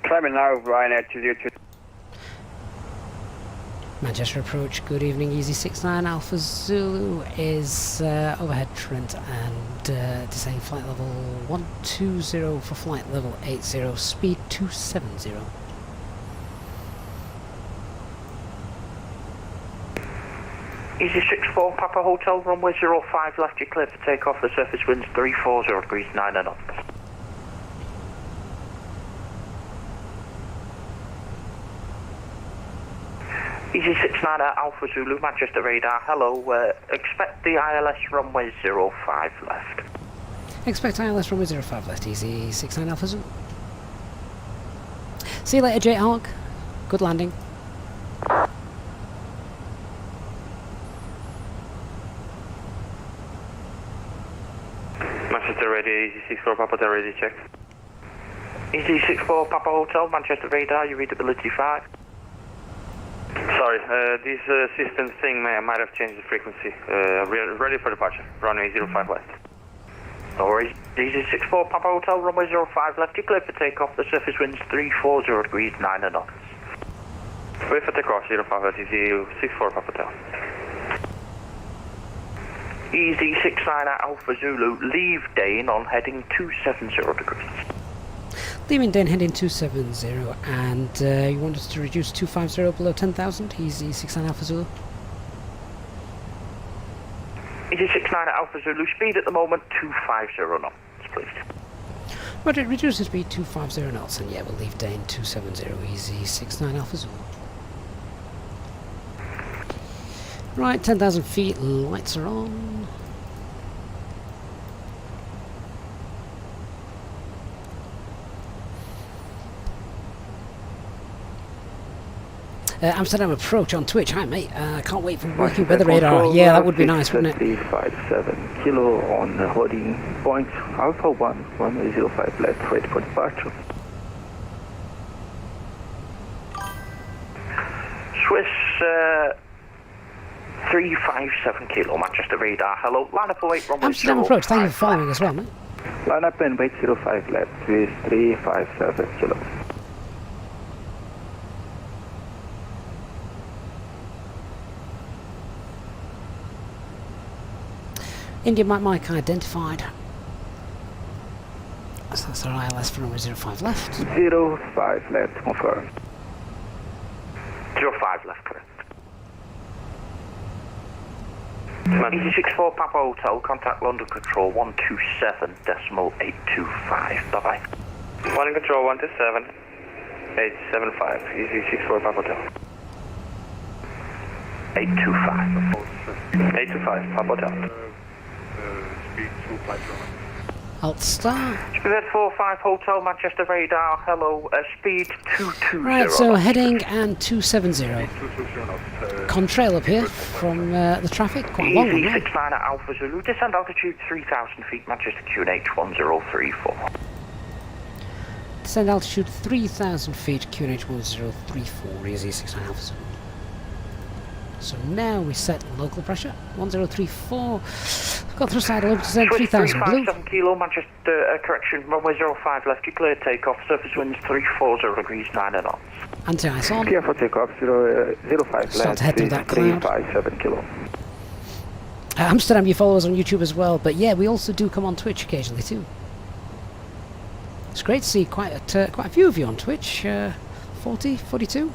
Climbing now, Ryanair 2020. Manchester approach, good evening, Easy 69 Alpha Zulu is overhead Trent and descending flight level 120 for flight level 80, speed 270. Easy 64 Papa Hotel, runway 05 left, you're clear for takeoff, the surface winds 340 degrees, 9 knots. Easy 69 Alpha Zulu, Manchester radar. Hello, expect the ILS runway 05 left. Expect ILS runway 05 left, Easy 69 Alpha Zulu. See you later, Jayhawk. Good landing. Manchester ready, Easy 64 Papa Hotel ready, check. Easy 64 Papa Hotel, Manchester radar, your readability 5. Sorry, this system thing might have changed the frequency. Ready for departure, runway 05 left. No worries. Easy 64 Papa Hotel, runway 05 left, you clear for takeoff, the surface winds 340 degrees 9 knots. Wait for takeoff, 05 left, Easy 64 Papa Hotel. Easy 69 Alpha Zulu, leave Dane on heading 270 degrees. Leaving Dane heading 270, and you want us to reduce 250 below 10,000, Easy 69 Alpha Zulu. Easy 69 Alpha Zulu, speed at the moment 250 knots, please. Roger, reduce the speed 250 knots, and yeah, we'll leave Dane 270, Easy 69 Alpha Zulu. Right, 10,000 feet, lights are on. Amsterdam approach on Twitch. Hi mate, can't wait for working weather radar. Yeah, that would be nice, wouldn't it? 357 kilo on holding point Alpha 1, runway 05 left, ready for departure. Swiss 357 kilo, Manchester radar. Hello, line up await runway Amsterdam approach, thank you for following as well, mate. Line up and wait 05 left, Swiss 357 kilo. India Mike identified. So that's our ILS for runway 05 left. 05 left, confirm. 05 left, correct. Easy 64 Papa Hotel, contact London Control 127.825. Bye bye. London Control 127.875. Easy 64 Papa Hotel. 825. 825 Papa Hotel. Speed 250. Alt star. Speed 45 Hotel, Manchester radar. Hello, speed 220. Right, so heading and 270. Contrail up here from the traffic, quite a long one, Easy right? 69 at Alpha Zulu, descend altitude 3,000 feet, Manchester QNH 1034. Descend altitude 3,000 feet, QNH 1034, Easy 69 Alpha Zulu. So now we set local pressure, 1034. Got through side limit descent 3,000 blue. 357 kilo, Manchester, correction, runway 05 left, you clear takeoff, surface winds 340 degrees 9 knots. Anti-ice on. Clear for takeoff, 05 Start left, to head through that cloud. 357 kilo. Amsterdam, you follow us on YouTube as well, but yeah, we also do come on Twitch occasionally too. It's great to see quite a few of you on Twitch, 40, 42.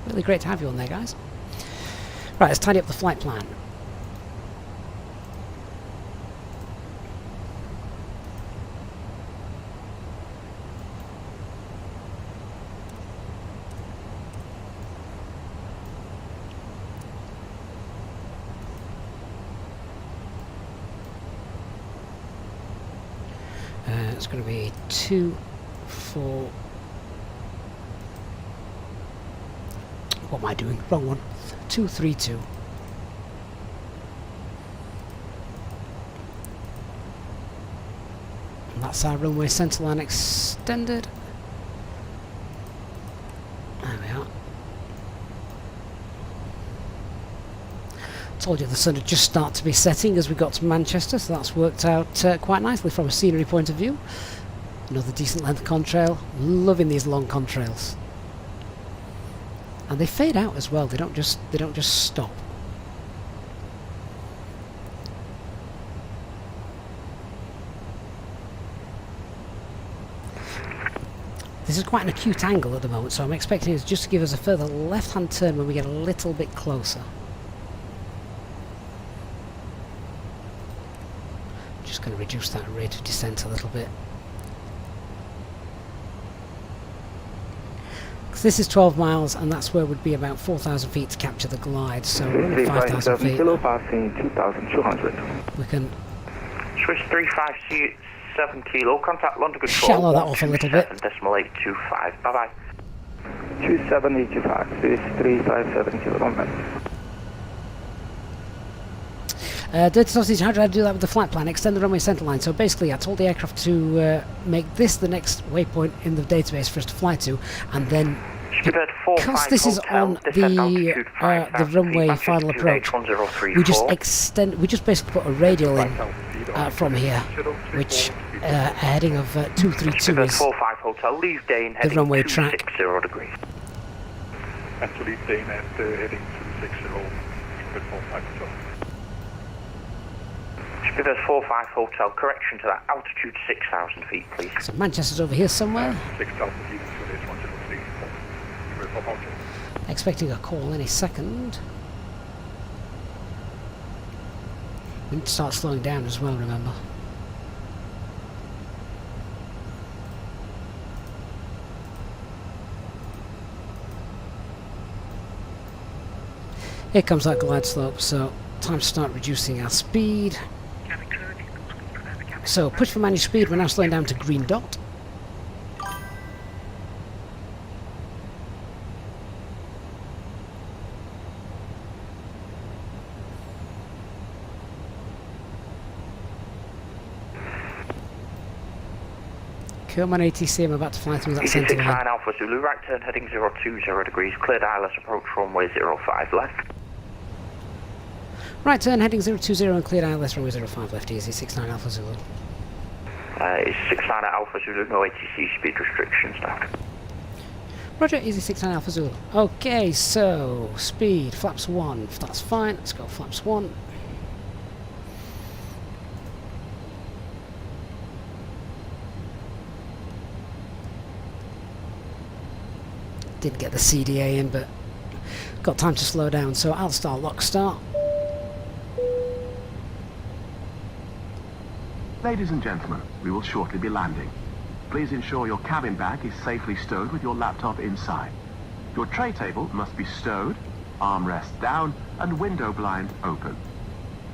Really great to have you on there, guys. Right, let's tidy up the flight plan. It's going to be 2, 4. What am I doing? Wrong one. 232. And that's our runway centerline extended. There we are. Told you the sun had just started to be setting as we got to Manchester, so that's worked out quite nicely from a scenery point of view. Another decent length contrail. Loving these long contrails. And they fade out as well. They don't just stop. This is quite an acute angle at the moment, so I'm expecting it just to give us a further left-hand turn when we get a little bit closer. Just going to reduce that rate of descent a little bit. 'Cause this is 12 miles, and that's where would be about 4,000 feet to capture the glide. So we're only 5,000 feet. Kilo passing 2,200. We can Swiss 357 kilo, contact London Control. shallow that off a little bit. 127.825. Bye bye. 2785, Swiss 357 kilo, 1 minute. Dirty Sausage, how did I do that with the flight plan? Extend the runway centerline. So basically I told the aircraft to make this the next waypoint in the database for us to fly to, and then because this is on the runway final approach, we just basically put a radial in from here, which a heading of 232 is 45 hotel, leave Dane the runway track. 260 degrees. Actually, Dane at heading 260, 45 hotel. Spirit 45 hotel, correction to that, altitude 6,000 feet, please. So Manchester's over here somewhere. 6,000 feet, 103. Expecting a call any second. We need to start slowing down as well, remember. Here comes that glide slope, so time to start reducing our speed. So push for managed speed, we're now slowing down to green dot. Kerman ATC, I'm about to fly through that centre line. 9 Alpha Zulu, right turn heading 020 degrees, cleared ILS approach runway 05 left. Right turn heading 020 and cleared ILS runway 05 left, easy 69 Alpha Zulu. It's 69 at Alpha Zulu, no ATC speed restrictions now. Roger, easy 69 Alpha Zulu. Okay, so speed, flaps 1, that's fine, let's go flaps 1. Didn't get the CDA in, but got time to slow down, so I'll start lock start. Ladies and gentlemen, we will shortly be landing. Please ensure your cabin bag is safely stowed with your laptop inside. Your tray table must be stowed, armrest down, and window blind open.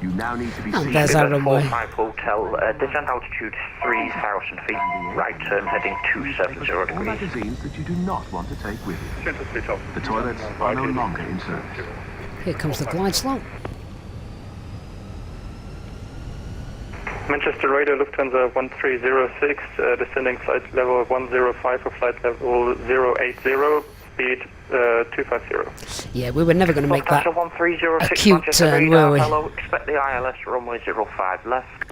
You now need to be seated. There's our runway. 45 hotel, descent altitude 3,000 feet, right turn heading 270 All degrees. magazines that you do not want to take with you. The toilets are no longer in service. Here comes the glide slope. Manchester Radar Lufthansa 1306, descending flight level 105 for flight level 080, speed 250. Yeah, we were never going to make that Lufthansa 1306, acute Manchester turn, Radar, were we? hello, expect the ILS runway 05 left.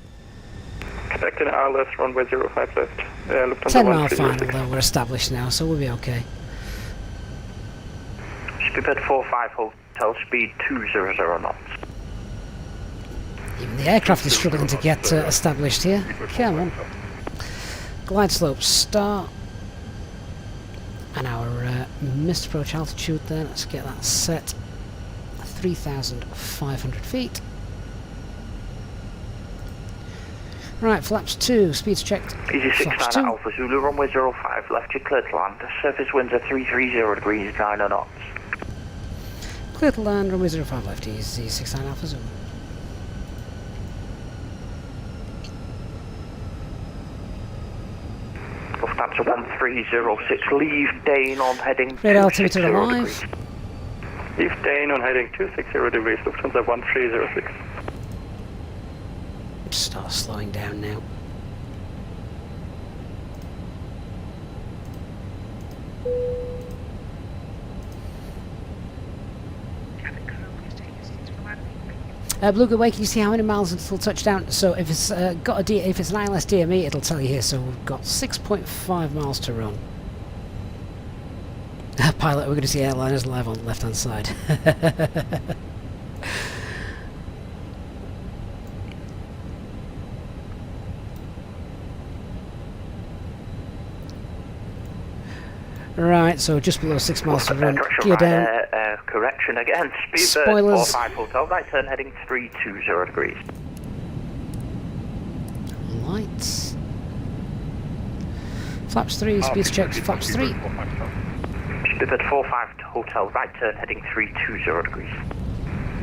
Expecting ILS runway 05 left. Lufthansa 10 mile 1306. final though, we're established now, so we'll be okay. Speed 45 hotel, speed 200 knots. Even the aircraft is struggling to get established here. Come on. Glide slope start. And our missed approach altitude there, let's get that set. 3,500 feet. Right, flaps 2, speeds checked. Easy Flaps 69 2. Alpha Zulu, runway 05 left, you cleared to land. Surface winds are 330 degrees, 9 knots. Clear to land, runway 05 left, easy 69 Alpha Zulu. Lufthansa 1306, leave Dane on heading Radar 260 altimeter degrees. alive. Leave Dane on heading 260 degrees, Lufthansa 1306. Start slowing down now. Beluga Way, can you see how many miles until touchdown? So if it's if it's an ILS DME, it'll tell you here. So we've got 6.5 miles to run. Pilot, we're going to see airliners live on the left-hand side. Right, so just below 6 miles to run. Gear down. Correction again. Speedbird Spoilers. 45 hotel, right turn heading 320 degrees. Lights. Flaps 3, speeds checked, flaps 3. Speedbird 45 to hotel, right turn heading 320 degrees.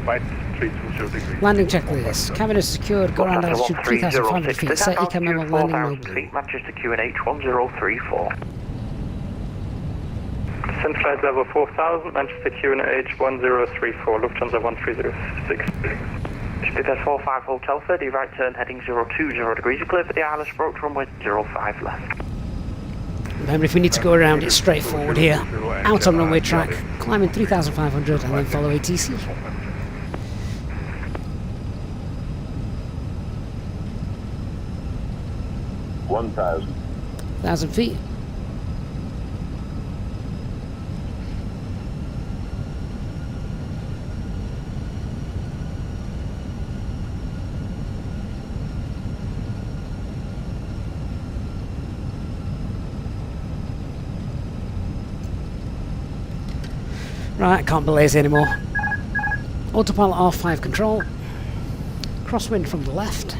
Right, 320 degrees. Landing checklist. Cabin is secured. Go around altitude 3,500 feet. Set ECA memo landing no blue. Manchester QNH 1034. Descent flight level 4000, Manchester QNH 1034, Lufthansa 1306. Speedbird 45 Hotel 30, right turn heading 020 degrees. You're clear for the Isle approach runway 05 left. Remember, if we need to go around, it's straightforward here. Out on runway track, climbing 3,500 and then follow ATC. Thousand feet. Right, can't be lazy anymore. Autopilot R5 control. Crosswind from the left.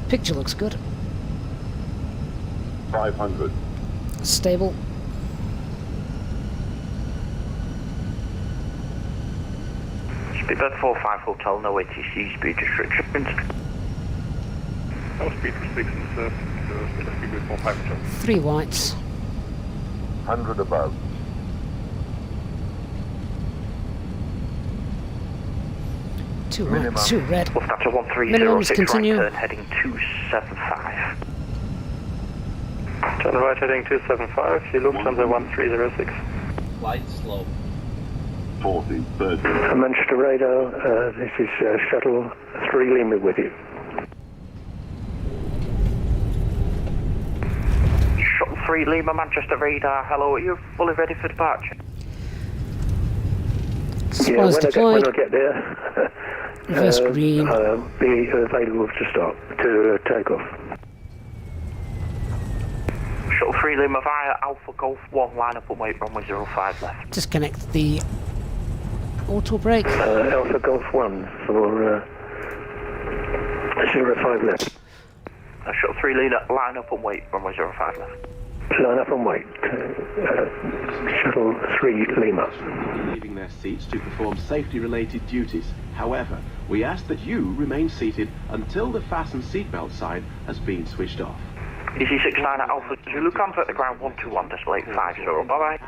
Picture looks good. 500. Stable. Speedbird 45 Hotel, no ATC speed restrictions. No speed restrictions, Speedbird 45 Hotel. 3 whites. 100 above. Two white, 2 red. Lufthansa 1306, Minimums continue. right turn heading 275. Turn right heading 275, see Lufthansa 1306. Light slow. 40, 30. Manchester radar, this is shuttle 3 Lima with you. Shuttle 3 Lima, Manchester radar, hello, are you fully ready for departure? Yeah, Supplies when I get there, reverse green. I'll be available to start, to take off. Shuttle 3 Lima via Alpha Golf 1, line up and wait, runway 05 left. Disconnect the auto brake. Alpha Golf 1 for 05 left. Shuttle 3 Lima, line up and wait, runway 05 left. Line up and wait. Shuttle 3 Lima. Leaving their seats to perform safety-related duties. However, we ask that you remain seated until the fasten seatbelt sign has been switched off. Easy 69 at Alpha Zulu, contact the ground 121, display 50, bye-bye.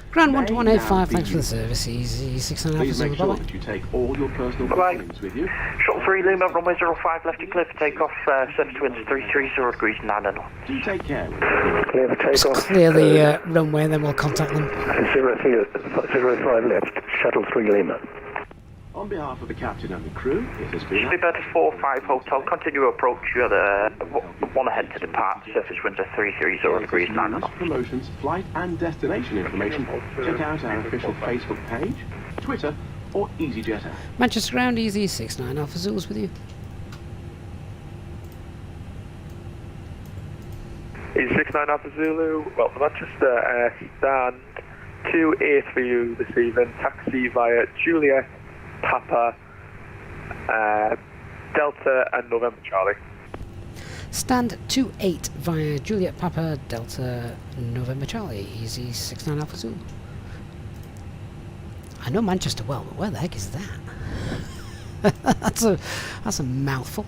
Ground 12185, thanks for the service. Easy 69 Please make Alpha sure bye-bye. that you take all your personal Bye-bye. belongings with you. Shuttle 3 Lima, runway 05 left, you clear for takeoff, surface winds 330 degrees 9 and knots. Do take care. Clear for takeoff. Clear the runway and then we'll contact them. 05 left. Shuttle 3 Lima. On behalf of the captain and the crew, it has been... Speedbird 45 Hotel, continue approach, you're the one ahead to depart, surface winds 330 degrees 9 and knots. Promotions, flight and destination information, check out our official Facebook page, Twitter or Easyjet app. Manchester ground, Easy 69 Alpha Zulu's with you. Easy 69 Alpha Zulu, well, Manchester, stand 28 for you this evening, taxi via Juliet, Papa, Delta and November Charlie. Stand 28 via Juliet Papa Delta November Charlie. Easy 69 Alpha Zulu. I know Manchester well, but where the heck is that? that's a mouthful.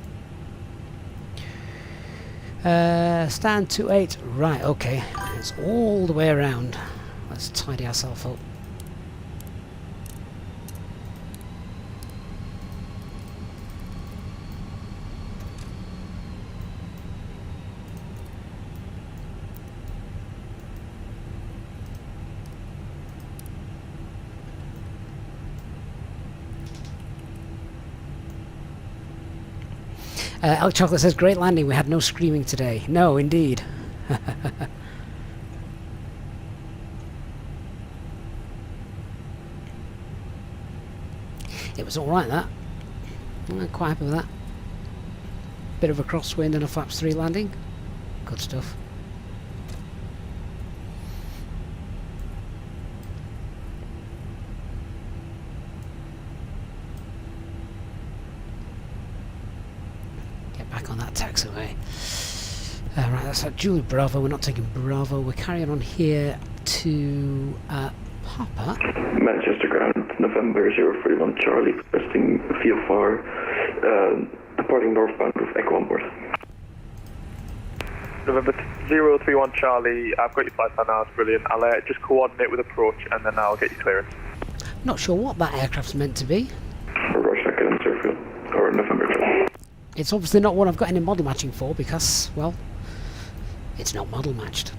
Stand 28. Right, okay. It's all the way around. Let's tidy ourselves up. Elk Chocolate says, great landing, we had no screaming today. No, indeed. It was alright, that. I'm quite happy with that. Bit of a crosswind and a flaps 3 landing. Good stuff. back on that taxiway. Right, that's at Julie Bravo. We're not taking Bravo. We're carrying on here to Papa. Manchester ground, November 031 Charlie, requesting VFR, departing northbound with Echo on board. November 031 Charlie, I've got your flight plan now, it's brilliant. I'll just coordinate with approach and then I'll get you clearance. Not sure what that aircraft's meant to be. Roger, get into airfield, or November 12. It's obviously not one I've got any model matching for because, well, it's not model matched.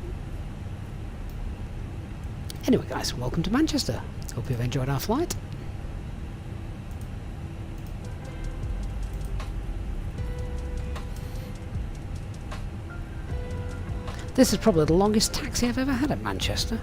Anyway guys, welcome to Manchester. Hope you've enjoyed our flight. This is probably the longest taxi I've ever had at Manchester.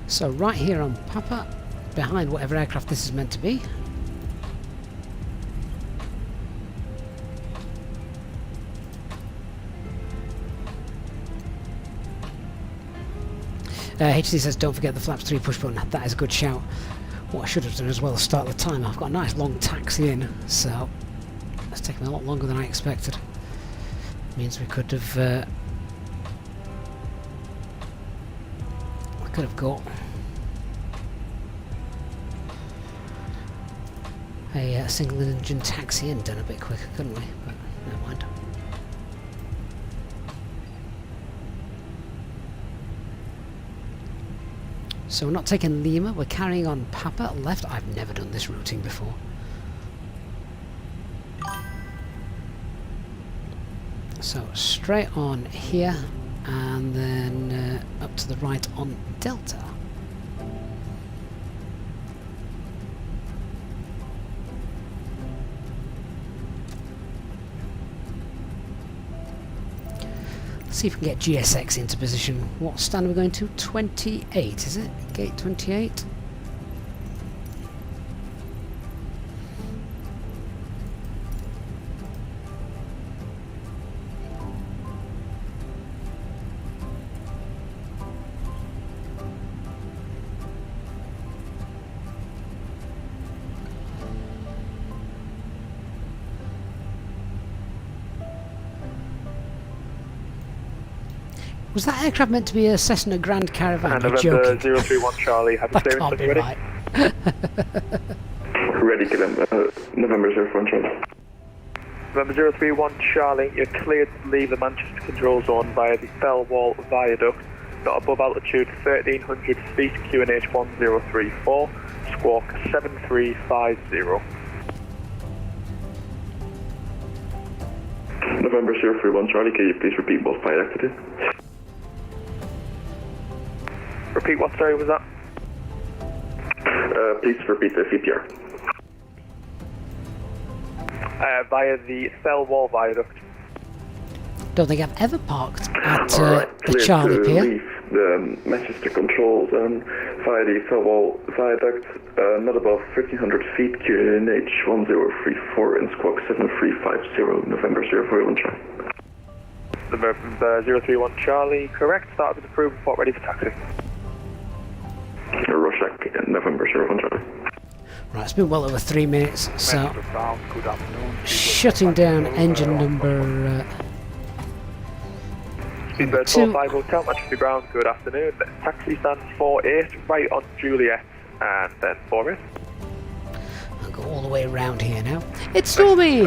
So right here on Papa, behind whatever aircraft this is meant to be. HC says don't forget the flaps 3 push button. That is a good shout. What I should have done as well is start the timer. I've got a nice long taxi in, so it's taken a lot longer than I expected. Means we could have got a single engine taxi in done a bit quicker, couldn't we? But never mind. So we're not taking Lima, we're carrying on Papa left. I've never done this routing before. So straight on here and then up to the right on Delta. See if we can get GSX into position. What stand are we going to? 28, is it? Gate 28? Was that aircraft meant to be a Cessna Grand Caravan? And November 031 Charlie, have you clearance when you're ready? Right. Ready, November 031 Charlie. November 031 Charlie, you're cleared to leave the Manchester control zone via the Fell Wall Viaduct, not above altitude 1300 feet, QNH 1034, squawk 7350. November 031 Charlie, can you please repeat both flight activity? Repeat what, sorry, was that? Please repeat the VPR. Via the Fell Wall Viaduct. Don't think I've ever parked at the Clear Charlie to Pier. leave the Manchester control zone via the Fell Wall Viaduct, not above 1300 feet, QNH 1034 and squawk 7350, November 031 Charlie. November 031 Charlie, correct. Start with approved, report ready for taxi. Rorschach, November 031 Charlie. Right, it's been well over 3 minutes, so shutting down engine number Speedbird 45 Hotel, Manchester ground, good afternoon. Taxi stands 48, right on Juliet, and then 48. I'll go all the way around here now. It's Tommy!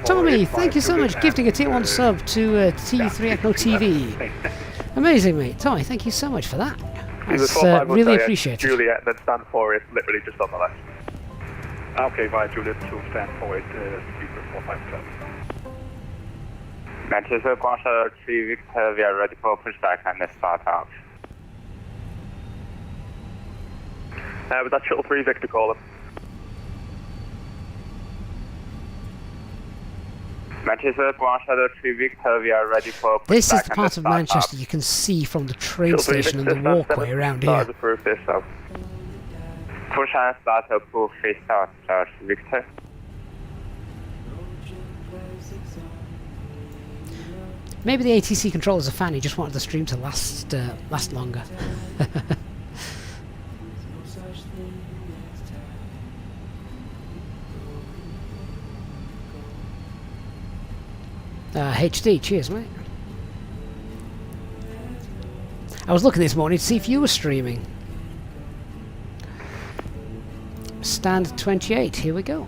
Tommy, thank you so much, gifting a tier 1 sub to T3 Echo TV. Amazing, mate. Tommy, thank you so much for that. That's really appreciated. Juliet, and then stand 48, literally just on the left. Okay, via Juliet to stand 48, Speedbird 45 Hotel. Manchester Ground 3 Victor, we are ready for pushback and start out. Was that Shuttle 3 Victor calling? Manchester Ground 3 Victor, we are ready for pushback. This is the part of Manchester you can see from the train station and the walkway around here. Push and start approved, free start, Charge Victor. Maybe the ATC controller's a fan, he just wanted the stream to last longer. HD, cheers mate. I was looking this morning to see if you were streaming. Stand 28, here we go.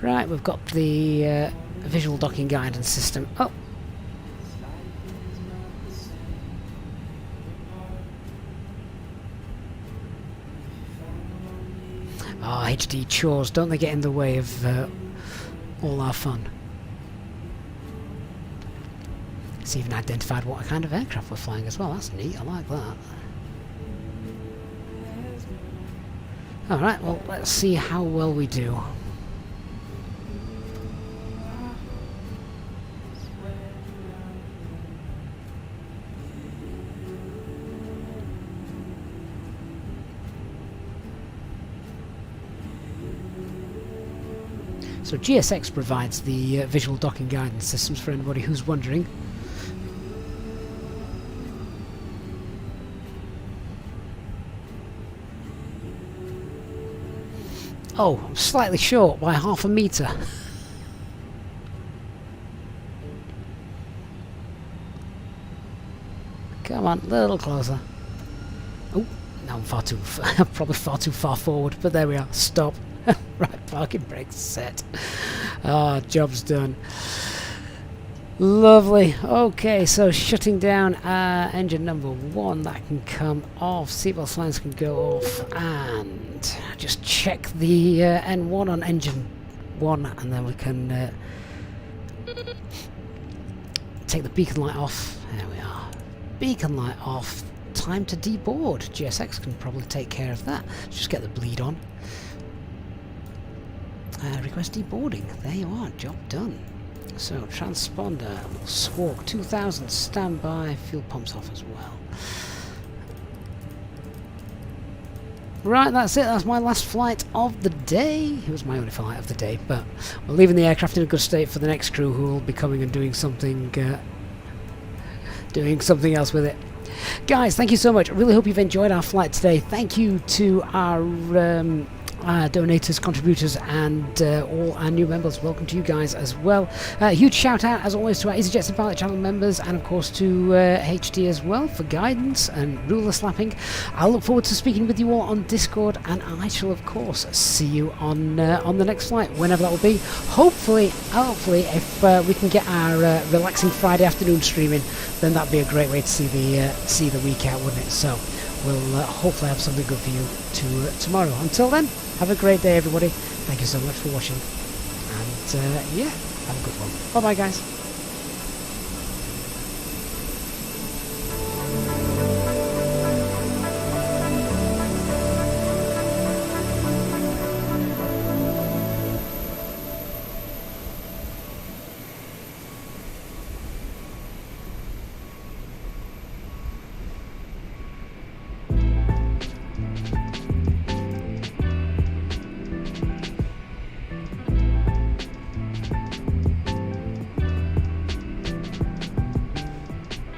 Right, we've got the visual docking guidance system. Oh! Oh, HD chores, don't they get in the way of all our fun? It's even identified what kind of aircraft we're flying as well, that's neat, I like that. Alright, well, let's see how well we do. So GSX provides the visual docking guidance systems for anybody who's wondering. Oh, I'm slightly short by ½ a metre. Come on, a little closer. Oh, no, I'm probably far too far forward, but there we are. Stop. Right, parking brakes set. Ah, job's done. Lovely. Okay, so shutting down engine number 1, that can come off. Seatbelt signs can go off, and just check the N1 on engine 1, and then we can take the beacon light off. There we are. Beacon light off. Time to deboard. GSX can probably take care of that. Just get the bleed on. Request deboarding. There you are. Job done. So, transponder, Squawk 2000, standby, fuel pumps off as well. Right, that's it. That's my last flight of the day. It was my only flight of the day, but we're leaving the aircraft in a good state for the next crew who will be coming and doing something else with it. Guys, thank you so much. I really hope you've enjoyed our flight today. Thank you to our donators, contributors, and all our new members. Welcome to you guys as well. Huge shout out as always to our Easyjet and Pilot channel members, and of course to HD as well for guidance and ruler slapping. I look forward to speaking with you all on Discord, and I shall of course see you on the next flight, whenever that will be. Hopefully if we can get our relaxing Friday afternoon streaming, then that'd be a great way to see the week out, wouldn't it? So we'll hopefully have something good for you tomorrow. Until then, have a great day, everybody. Thank you so much for watching. And yeah, have a good one. Bye-bye, guys.